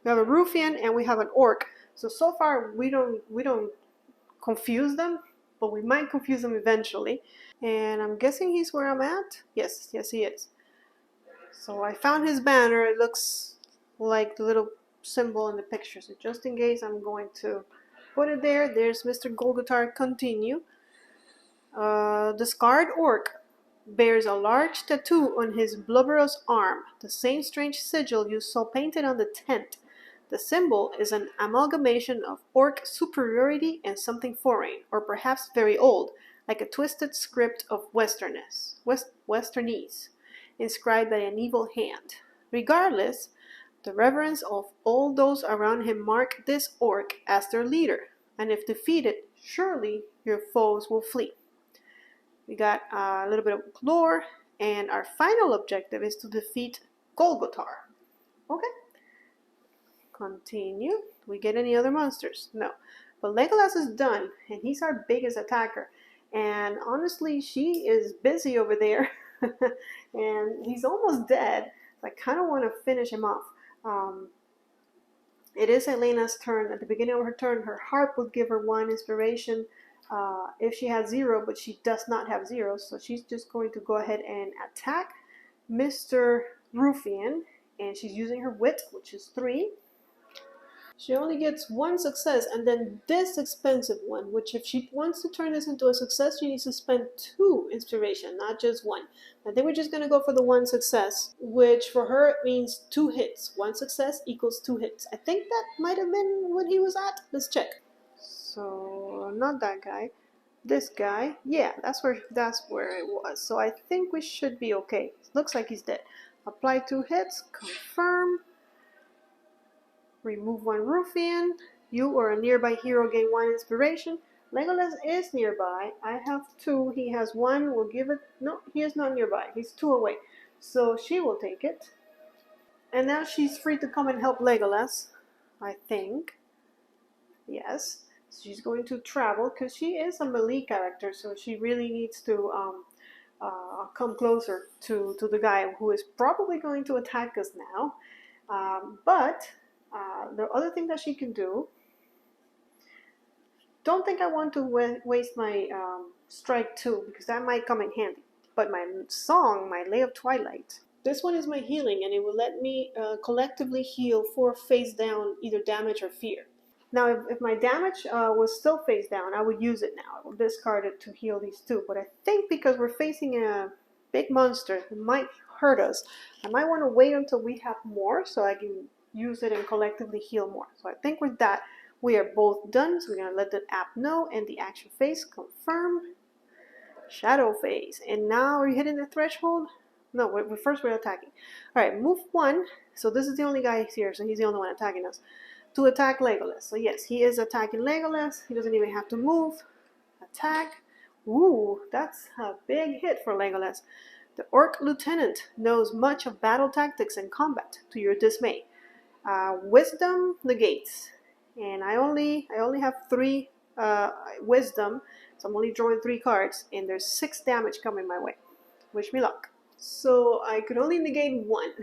we have a ruffian and we have an orc. So far we don't confuse them, but we might confuse them eventually. And I'm guessing he's where I'm at. Yes, he is. So I found his banner. It looks like the little symbol in the picture. So just in case, I'm going to put it there. There's Mr. Golgotar. Continue. The scarred orc bears a large tattoo on his blubberous arm, the same strange sigil you saw painted on the tent. The symbol is an amalgamation of orc superiority and something foreign, or perhaps very old, like a twisted script of Westernese, inscribed by an evil hand. Regardless, the reverence of all those around him mark this orc as their leader, and if defeated, surely your foes will flee. We got a little bit of lore, and our final objective is to defeat Golgotar. Okay, continue. Do we get any other monsters? No. But Legolas is done, and he's our biggest attacker. And honestly, she is busy over there, and he's almost dead. So I kind of want to finish him off. It is Elena's turn. At the beginning of her turn, her harp would give her 1 inspiration if she has 0, but she does not have 0, so she's just going to go ahead and attack Mr. Ruffian, and she's using her wit, which is 3. She only gets 1 success, and then this expensive one, which if she wants to turn this into a success, she needs to spend 2 inspiration, not just 1. I think we're just going to go for the 1 success, which for her it means 2 hits. 1 success equals 2 hits. I think that might have been what he was at. Let's check. So, not that guy. This guy. Yeah, that's where it was. So I think we should be okay. Looks like he's dead. Apply 2 hits. Confirm. Remove 1 ruffian. You or a nearby hero gain 1 inspiration. Legolas is nearby. I have 2. He has 1. We'll give it. No, he is not nearby. He's 2 away. So she will take it. And now she's free to come and help Legolas. I think. Yes. She's going to travel because she is a melee character. So she really needs to come closer to the guy who is probably going to attack us now. But the other thing that she can do, don't think I want to waste my strike 2 because that might come in handy. But my song, my Lay of Twilight, this one is my healing, and it will let me collectively heal 4 face down, either damage or fear. Now, if my damage was still face down, I would use it now. I will discard it to heal these 2. But I think because we're facing a big monster that might hurt us, I might want to wait until we have more so I can use it and collectively heal more. So I think with that, we are both done. So we're going to let the app know, and the action phase, confirm, shadow phase. And now are you hitting the threshold? No, we're attacking. All right, move 1. So this is the only guy here, so he's the only one attacking us. To attack Legolas. So yes, he is attacking Legolas. He doesn't even have to move. Attack. Ooh, that's a big hit for Legolas. The Orc Lieutenant knows much of battle tactics and combat, to your dismay. Wisdom negates. And I only have 3 wisdom, so I'm only drawing 3 cards, and there's 6 damage coming my way. Wish me luck. So I could only negate 1,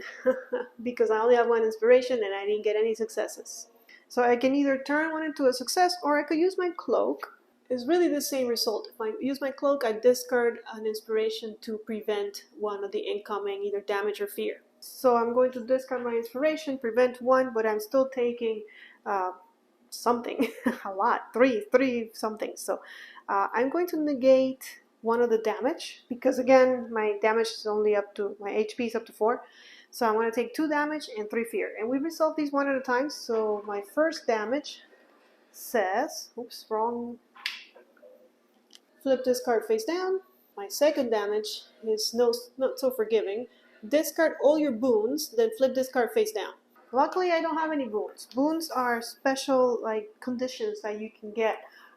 because I only have 1 inspiration and I didn't get any successes. So I can either turn 1 into a success, or I could use my cloak. It's really the same result. If I use my cloak, I discard an inspiration to prevent 1 of the incoming either damage or fear. So I'm going to discard my inspiration, prevent 1, but I'm still taking something, a lot, 3 something. So I'm going to negate 1 of the damage, because again, my damage is only up to, my HP is up to 4. So I'm going to take 2 damage and 3 fear. And we resolve these 1 at a time. So my first damage says, oops, wrong. Flip this card face down. My second damage is not so forgiving. Discard all your boons, then flip this card face down. Luckily, I don't have any boons. Boons are special conditions that you can get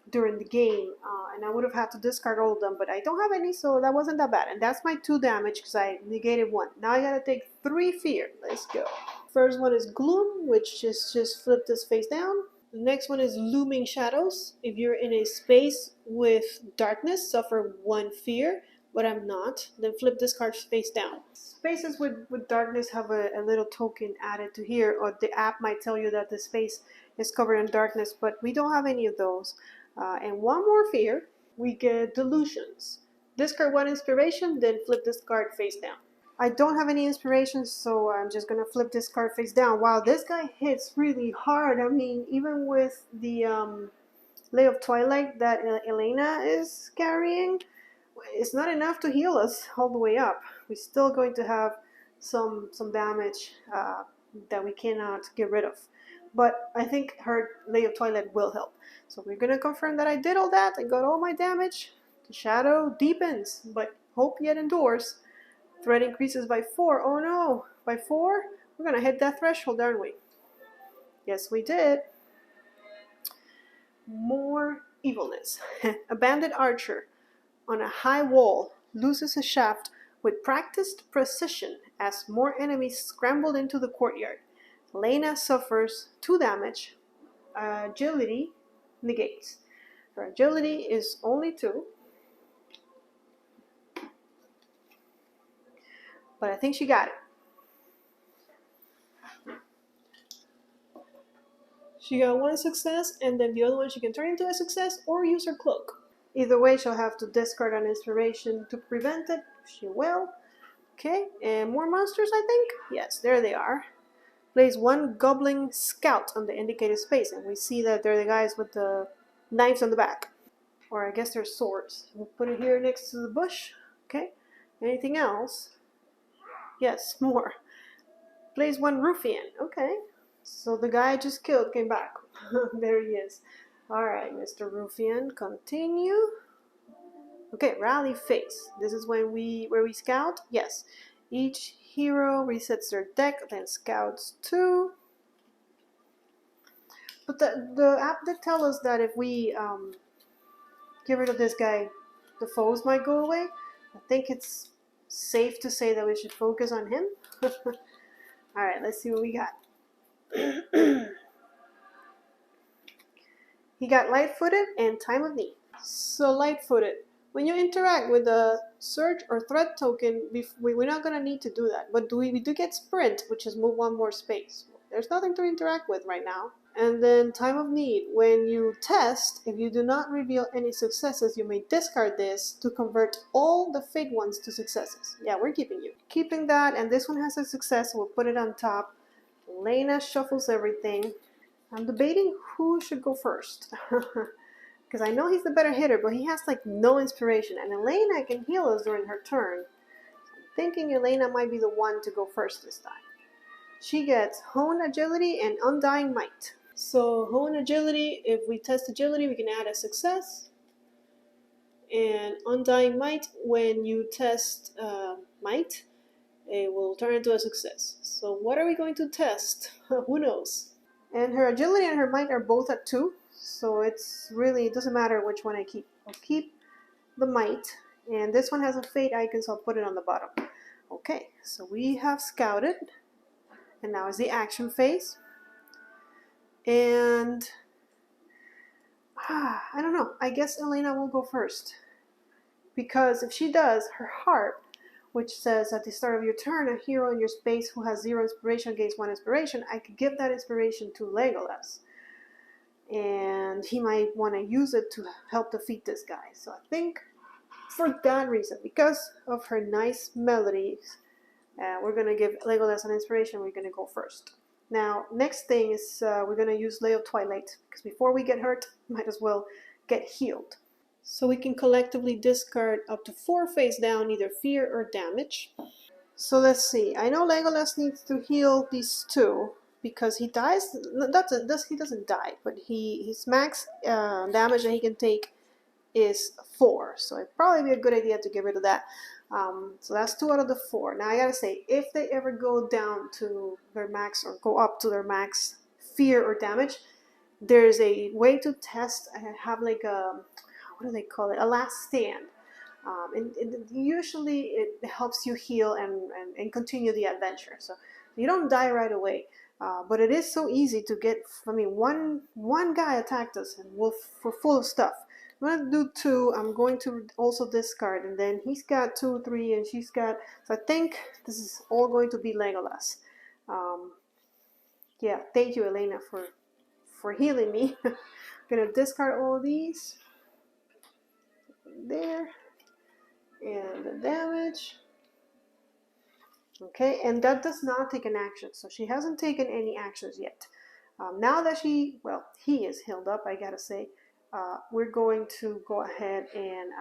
during the game, and I would have had to discard all of them, but I don't have any, so that wasn't that bad. And that's my 2 damage because I negated 1. Now I gotta take 3 fear. Let's go. First one is Gloom, which is just flip this face down. The next one is Looming Shadows. If you're in a space with darkness, suffer 1 fear, but I'm not. Then flip this card face down. Spaces with darkness have a little token added to here, or the app might tell you that the space is covered in darkness, but we don't have any of those. And 1 more fear, we get Delusions. Discard 1 inspiration, then flip this card face down. I don't have any inspirations, so I'm just going to flip this card face down. Wow, this guy hits really hard. I mean, even with the Lay of Twilight that Elena is carrying, it's not enough to heal us all the way up. We're still going to have some damage that we cannot get rid of. but I think her Lay of Twilight will help. So we're gonna confirm that I did all that. I got all my damage. The shadow deepens, but hope yet endures. Threat increases by 4. Oh no, by 4? We're gonna hit that threshold, aren't we? Yes, we did. More evilness. A bandit archer on a high wall loses a shaft with practiced precision as more enemies scrambled into the courtyard. Lena suffers 2 damage. Agility negates. Her agility is only 2. But I think she got it. She got 1 success, and then the other one she can turn into a success or use her cloak. Either way, she'll have to discard an inspiration to prevent it. She will. Okay, and more monsters, I think? Yes, there they are. Place 1 goblin scout on the indicated space, and we see that they're the guys with the knives on the back. Or I guess they're swords. We'll put it here next to the bush. Okay, anything else? Yes, more. Place 1 ruffian. Okay, so the guy I just killed came back. There he is. Alright, Mr. Ruffian, continue. Okay, rally phase. This is when where we scout? Yes. Each hero resets their deck, then scouts 2. But the app did tell us that if we get rid of this guy, the foes might go away. I think it's safe to say that we should focus on him. Alright, let's see what we got. He got light-footed and time of need. So light-footed. When you interact with a surge or threat token, we're not going to need to do that. But we do get sprint, which is move 1 more space. There's nothing to interact with right now. And then time of need. When you test, if you do not reveal any successes, you may discard this to convert all the fake ones to successes. Yeah, we're keeping you. Keeping that, and this one has a success, so we'll put it on top. Lena shuffles everything. I'm debating who should go first. Because I know he's the better hitter, but he has like no inspiration. And Elena can heal us during her turn. So I'm thinking Elena might be the one to go first this time. She gets Hone Agility and Undying Might. So Hone Agility, if we test agility, we can add a success. And Undying Might, when you test might, it will turn into a success. So what are we going to test? Who knows? And her agility and her might are both at 2. So it's really, it doesn't matter which one I keep. I'll keep the might. And this one has a fate icon, so I'll put it on the bottom. Okay, so we have scouted. And now is the action phase. And I don't know. I guess Elena will go first. Because if she does, her harp, which says at the start of your turn, a hero in your space who has 0 inspiration gains 1 inspiration, I could give that inspiration to Legolas. And he might want to use it to help defeat this guy. So I think for that reason, because of her nice melodies, we're going to give Legolas an inspiration. We're going to go first. Now, next thing is we're going to use Lay of Twilight, because before we get hurt, might as well get healed. So we can collectively discard up to 4 face down, either fear or damage. So let's see. I know Legolas needs to heal these 2 because he dies. He doesn't die, but his max damage that he can take is 4. So it'd probably be a good idea to get rid of that. So that's 2 out of the 4. Now I gotta say, if they ever go down to their max or go up to their max fear or damage, there's a way to test. I have like a, what do they call it? A last stand. And usually it helps you heal and continue the adventure. So you don't die right away. But it is so easy to get. I mean, one guy attacked us and we're full of stuff. I'm going to do 2. I'm going to also discard. And then he's got 2, 3, and she's got. So I think this is all going to be Legolas. Yeah, thank you, Elena, for healing me. I'm going to discard all of these. There. And the damage. Okay, and that does not take an action, so she hasn't taken any actions yet. Now that he is healed up, I gotta say, we're going to go ahead and,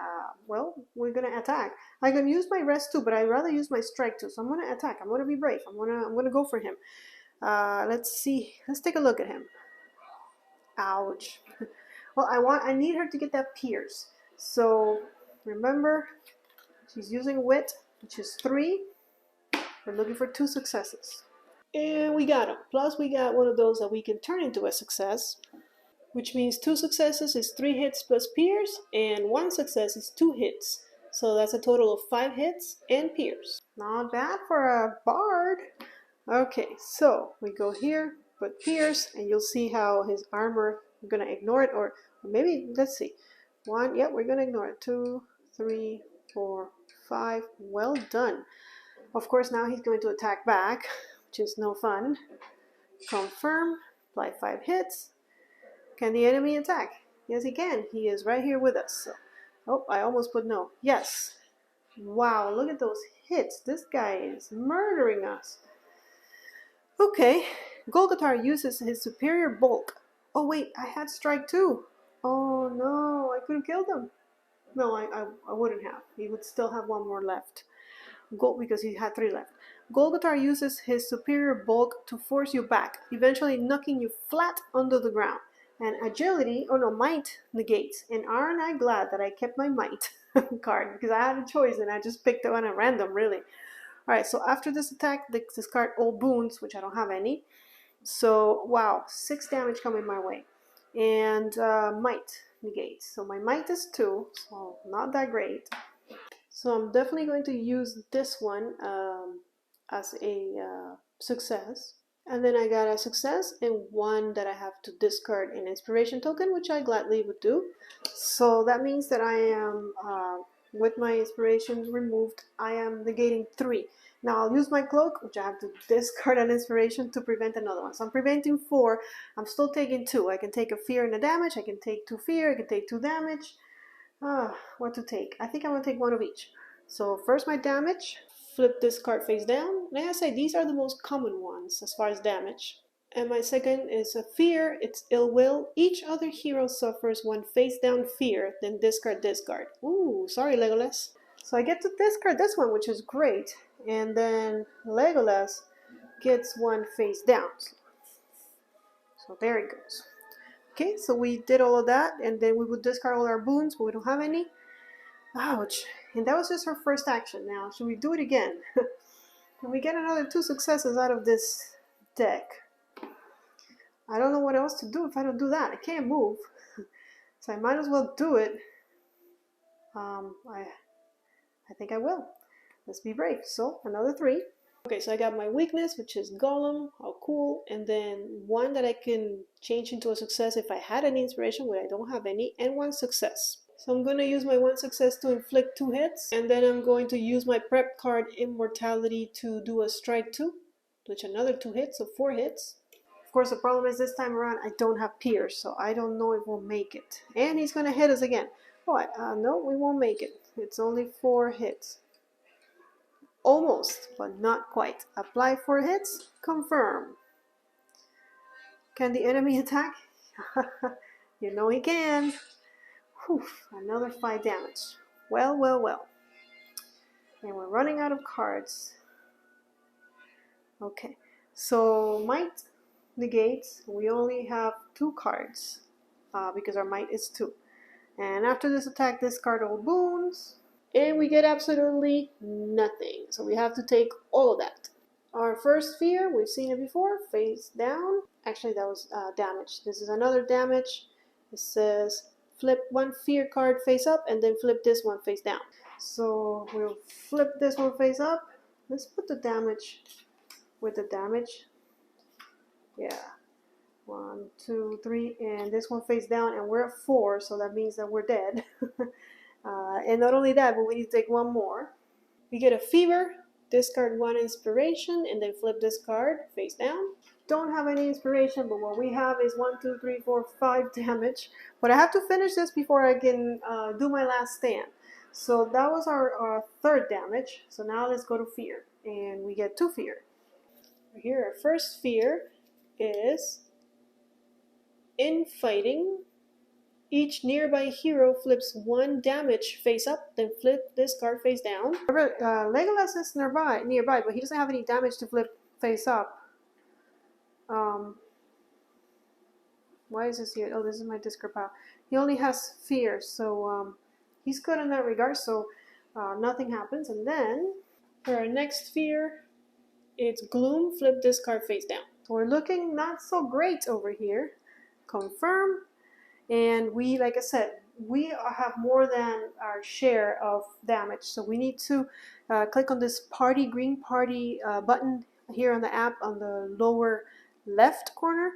we're gonna attack. I can use my rest too, but I'd rather use my strike too, so I'm gonna attack. I'm gonna be brave. I'm gonna go for him. Let's see. Let's take a look at him. Ouch. Well, I need her to get that pierce. So remember, she's using wit, which is 3. We're looking for 2 successes. And we got them. Plus we got one of those that we can turn into a success, which means 2 successes is 3 hits plus pierce, and 1 success is 2 hits. So that's a total of 5 hits and pierce. Not bad for a bard. Okay, so we go here, put pierce, and you'll see how his armor, I'm gonna ignore it, or maybe, let's see. 1, yeah, we're gonna ignore it. 2, 3, 4, 5, well done. Of course, now he's going to attack back, which is no fun. Confirm, apply 5 hits. Can the enemy attack? Yes, he can. He is right here with us. So. Oh, I almost put no. Yes. Wow, look at those hits. This guy is murdering us. Okay, Golgotar uses his superior bulk. Oh wait, I had strike too. Oh no, I could have killed him. No, I wouldn't have. He would still have 1 more left. Because he had 3 left. Golgotar uses his superior bulk to force you back, eventually knocking you flat under the ground. And agility, oh no, might negates. And aren't I glad that I kept my might card, because I had a choice and I just picked one at random, really. Alright, so after this attack, discard all boons, which I don't have any. So, wow, 6 damage coming my way. And might negates. So my might is 2, so not that great. So I'm definitely going to use this one as a success. And then I got a success and 1 that I have to discard an inspiration token, which I gladly would do. So that means that I am, with my inspiration removed, I am negating 3. Now I'll use my cloak, which I have to discard an inspiration to prevent another one. So I'm preventing 4. I'm still taking 2. I can take a fear and a damage. I can take 2 fear. I can take 2 damage. What to take? I think I'm going to take 1 of each. So first my damage. Flip this card face down. May I say these are the most common ones as far as damage. And my second is a fear. It's ill will. Each other hero suffers 1 face down fear, then discard. Ooh, sorry Legolas. So I get to discard this one, which is great. And then Legolas gets 1 face down. So there it goes. Okay, so we did all of that, and then we would discard all our boons, but we don't have any. Ouch. And that was just her first action. Now, should we do it again? Can we get another 2 successes out of this deck? I don't know what else to do if I don't do that. I can't move. So I might as well do it. I think I will. Let's be brave. So, another 3. Okay, so I got my weakness, which is Golem. How cool. And then 1 that I can change into a success if I had any inspiration, where I don't have any, and 1 success. So I'm going to use my 1 success to inflict 2 hits, and then I'm going to use my prep card Immortality to do a strike 2, which another 2 hits, so 4 hits. Of course, the problem is this time around I don't have Pierce, so I don't know if we'll make it. And he's going to hit us again. Oh, no, we won't make it. It's only 4 hits. Almost, but not quite. Apply 4 hits, confirm. Can the enemy attack? You know he can. Whew, another 5 damage. Well, well, well. And we're running out of cards. Okay, so might negates. We only have 2 cards because our might is 2. And after this attack, discard all boons. And we get absolutely nothing. So we have to take all of that. Our first fear, we've seen it before, face down. Actually, that was damage. This is another damage. It says flip 1 fear card face up and then flip this one face down. So we'll flip this one face up. Let's put the damage with the damage. Yeah. 1, 2, 3, and this one face down, and we're at 4, so that means that we're dead. And not only that, but we need to take 1 more. We get a fever, discard 1 inspiration, and then flip this card face down. Don't have any inspiration, but what we have is 1, 2, 3, 4, 5 damage. But I have to finish this before I can do my last stand. So that was our 3rd damage. So now let's go to fear, and we get 2 fear. Here, our first fear is infighting. Each nearby hero flips 1 damage face up, then flip this card face down. Legolas is nearby, but he doesn't have any damage to flip face up. Um, why is this here? Oh, this is my discard pile. He only has fear, so he's good in that regard. So nothing happens. And then for our next fear, it's gloom. Flip this card face down. So we're looking not so great over here. Confirm. And we, like I said, we have more than our share of damage. So we need to click on this green party button here on the app on the lower left corner.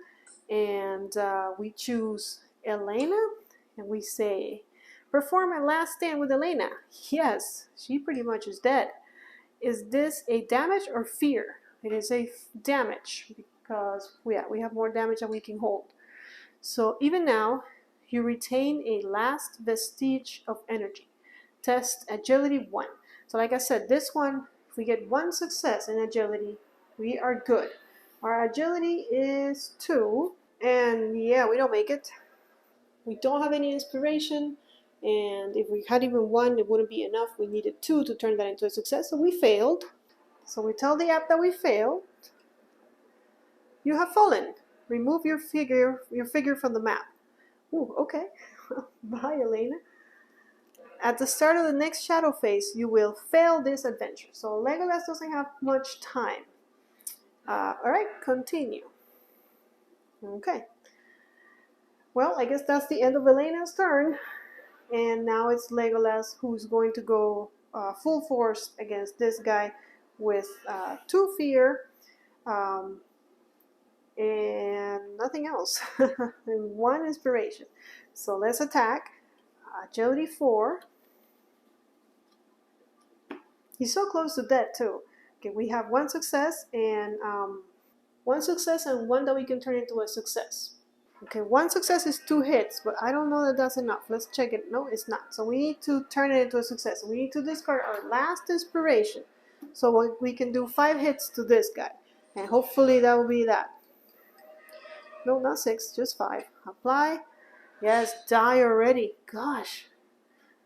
And we choose Elena. And we say, perform a last stand with Elena. Yes, she pretty much is dead. Is this a damage or fear? It is a damage because we have more damage than we can hold. So even now, you retain a last vestige of energy. Test agility 1. So like I said, this one, if we get 1 success in agility, we are good. Our agility is 2, and yeah, we don't make it. We don't have any inspiration, and if we had even 1, it wouldn't be enough. We needed 2 to turn that into a success, so we failed. So we tell the app that we failed. You have fallen. Remove your figure from the map. Ooh, okay. Bye, Elena. At the start of the next shadow phase, you will fail this adventure. So Legolas doesn't have much time. Alright, continue. Okay. Well, I guess that's the end of Elena's turn. And now it's Legolas who's going to go full force against this guy with 2 fear and nothing else. And 1 inspiration. So let's attack. Agility 4. He's so close to death too. Okay, we have 1 success and 1 that we can turn into a success. Okay, 1 success is 2 hits, but I don't know that that's enough. Let's check it. No, it's not. So we need to turn it into a success. We need to discard our last inspiration. So we can do 5 hits to this guy. And hopefully that will be that. No, not 6, just 5. Apply. Yes, die already. Gosh.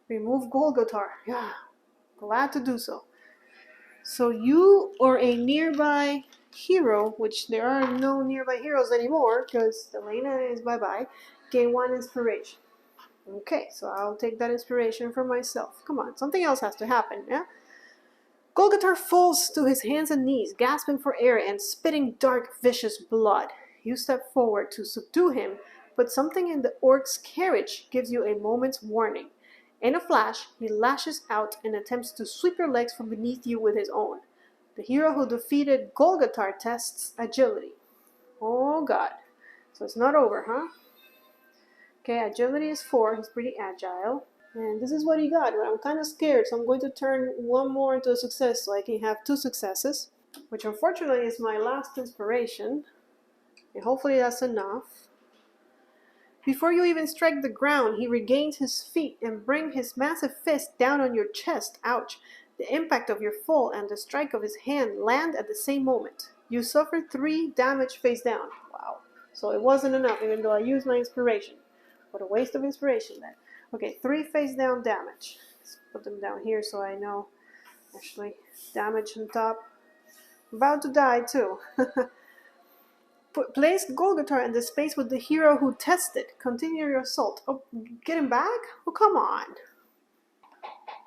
Remove Golgotar. Yeah, glad to do so. So you or a nearby hero, which there are no nearby heroes anymore because Elena is bye-bye, gain 1 inspiration. Okay, so I'll take that inspiration for myself. Come on, something else has to happen, yeah? Golgotar falls to his hands and knees, gasping for air and spitting dark, vicious blood. You step forward to subdue him, but something in the orc's carriage gives you a moment's warning. In a flash, he lashes out and attempts to sweep your legs from beneath you with his own. The hero who defeated Golgotar tests agility. Oh god. So it's not over, huh? Okay, agility is 4. He's pretty agile. And this is what he got. I'm kind of scared, so I'm going to turn 1 more into a success so I can have 2 successes, which unfortunately is my last inspiration. And hopefully that's enough. Before you even strike the ground, he regains his feet and brings his massive fist down on your chest. Ouch. The impact of your fall and the strike of his hand land at the same moment. You suffer 3 damage face down. Wow. So it wasn't enough even though I used my inspiration. What a waste of inspiration then. Okay, 3 face down damage. Let's put them down here so I know. Actually, damage on top. About to die too. Place Golgotar in the space with the hero who tested. Continue your assault. Oh, get him back? Oh, come on.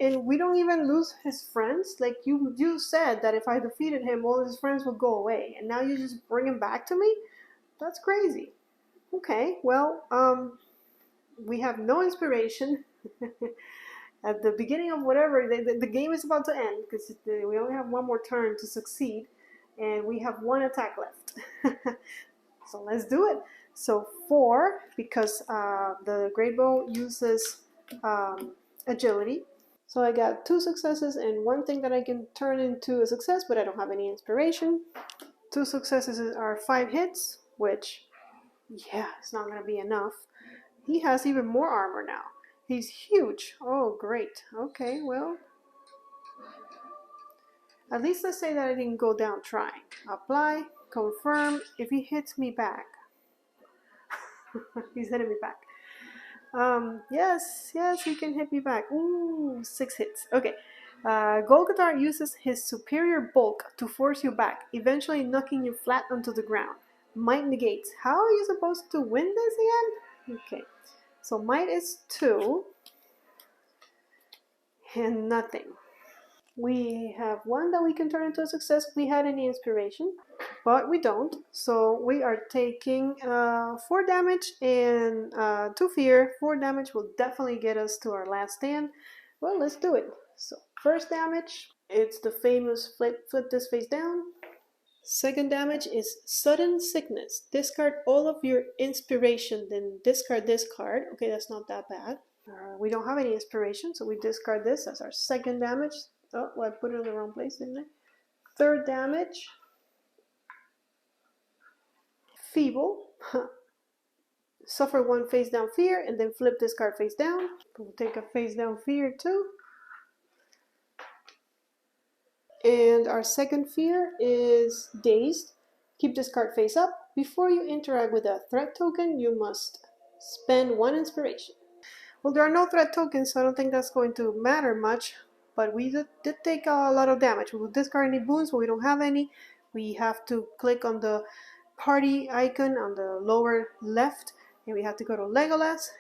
And we don't even lose his friends? Like, you said that if I defeated him, all his friends would go away. And now you just bring him back to me? That's crazy. Okay, well, we have no inspiration. At the beginning of whatever, the game is about to end because we only have 1 more turn to succeed. And we have 1 attack left. So let's do it. So 4, because the great bow uses agility. So I got 2 successes and 1 thing that I can turn into a success, but I don't have any inspiration. 2 successes are 5 hits, which, yeah, it's not going to be enough. He has even more armor now. He's huge. Oh, great. Okay, well, at least let's say that I didn't go down trying. Apply, confirm. If he hits me back. He's hitting me back. Yes, he can hit me back. Ooh, 6 hits. Okay. Golgotar uses his superior bulk to force you back, eventually knocking you flat onto the ground. Might negates. How are you supposed to win this again? Okay, so might is 2 and nothing. We have 1 that we can turn into a success if we had any inspiration, but we don't. So we are taking 4 damage and 2 fear. 4 damage will definitely get us to our last stand. Well, let's do it. So first damage, it's the famous flip this face down. Second damage is sudden sickness. Discard all of your inspiration, then discard this card. Okay, that's not that bad. We don't have any inspiration, so we discard this as our second damage. Oh, well, I put it in the wrong place, didn't I? Third damage, feeble. Suffer 1 face down fear, and then flip this card face down. We'll take a face down fear too. And our second fear is dazed. Keep this card face up. Before you interact with a threat token, you must spend 1 inspiration. Well, there are no threat tokens, so I don't think that's going to matter much. But we did take a lot of damage. We will discard any boons, but we don't have any. We have to click on the party icon on the lower left, and we have to go to Legolas.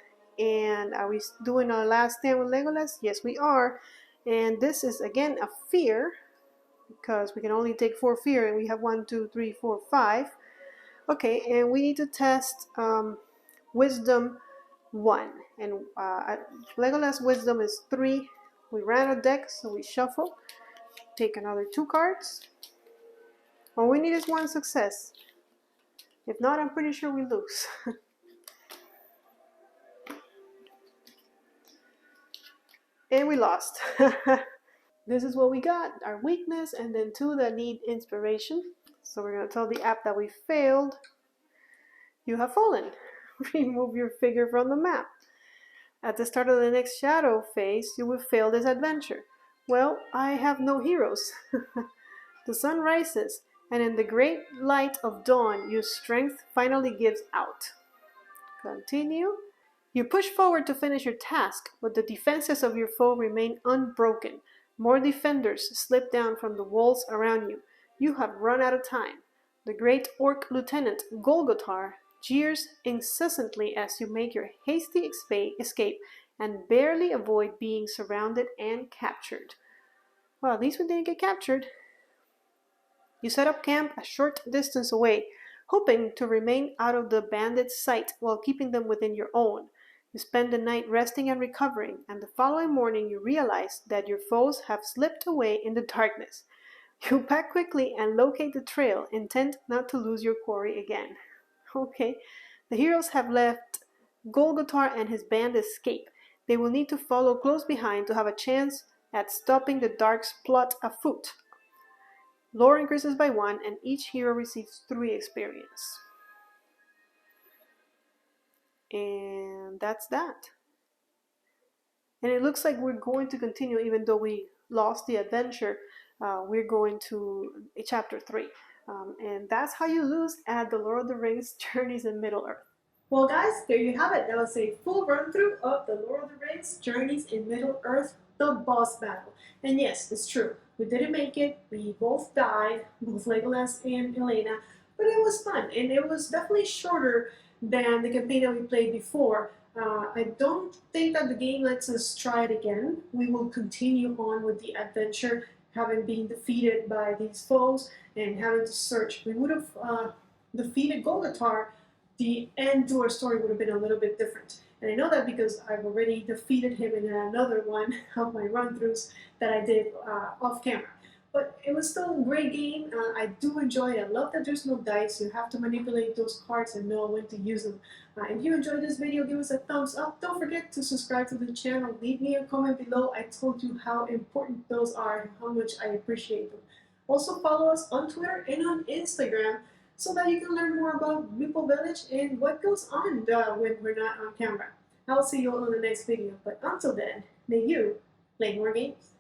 And are we doing our last stand with Legolas? Yes, we are. And this is again a fear, because we can only take 4 fear, and we have 1, 2, 3, 4, 5. Okay, and we need to test Wisdom 1, and Legolas Wisdom is 3. We ran a deck, so we shuffle, take another 2 cards. All we need is 1 success. If not, I'm pretty sure we lose. And we lost. This is what we got, our weakness, and then 2 that need inspiration. So we're going to tell the app that we failed. You have fallen. Remove your figure from the map. At the start of the next shadow phase, you will fail this adventure. Well, I have no heroes. The sun rises, and in the great light of dawn, your strength finally gives out. Continue. You push forward to finish your task, but the defenses of your foe remain unbroken. More defenders slip down from the walls around you. You have run out of time. The great orc lieutenant, Golgotar, jeers incessantly as you make your hasty escape and barely avoid being surrounded and captured. Well, at least we didn't get captured. You set up camp a short distance away, hoping to remain out of the bandits' sight while keeping them within your own. You spend the night resting and recovering, and the following morning you realize that your foes have slipped away in the darkness. You pack quickly and locate the trail, intent not to lose your quarry again. Okay, the heroes have left Golgotar and his band escape. They will need to follow close behind to have a chance at stopping the Dark's plot afoot. Lore increases by 1, and each hero receives 3 experience. And that's that. And it looks like we're going to continue, even though we lost the adventure. We're going to chapter 3. And that's how you lose at the Lord of the Rings Journeys in Middle-earth. Well, guys, there you have it. That was a full run-through of the Lord of the Rings Journeys in Middle-earth, the boss battle. And yes, it's true. We didn't make it. We both died, both Legolas and Elena. But it was fun, and it was definitely shorter than the campaign that we played before. I don't think that the game lets us try it again. We will continue on with the adventure, having been defeated by these foes and having to search. We would have defeated Golgotar. The end to our story would have been a little bit different. And I know that because I've already defeated him in another one of my run-throughs that I did off camera. But it was still a great game. I do enjoy it. I love that there's no dice. You have to manipulate those cards and know when to use them. If you enjoyed this video, give us a thumbs up. Don't forget to subscribe to the channel. Leave me a comment below. I told you how important those are and how much I appreciate them. Also follow us on Twitter and on Instagram so that you can learn more about Meeple Village and what goes on when we're not on camera. I'll see you all in the next video. But until then, may you play more games.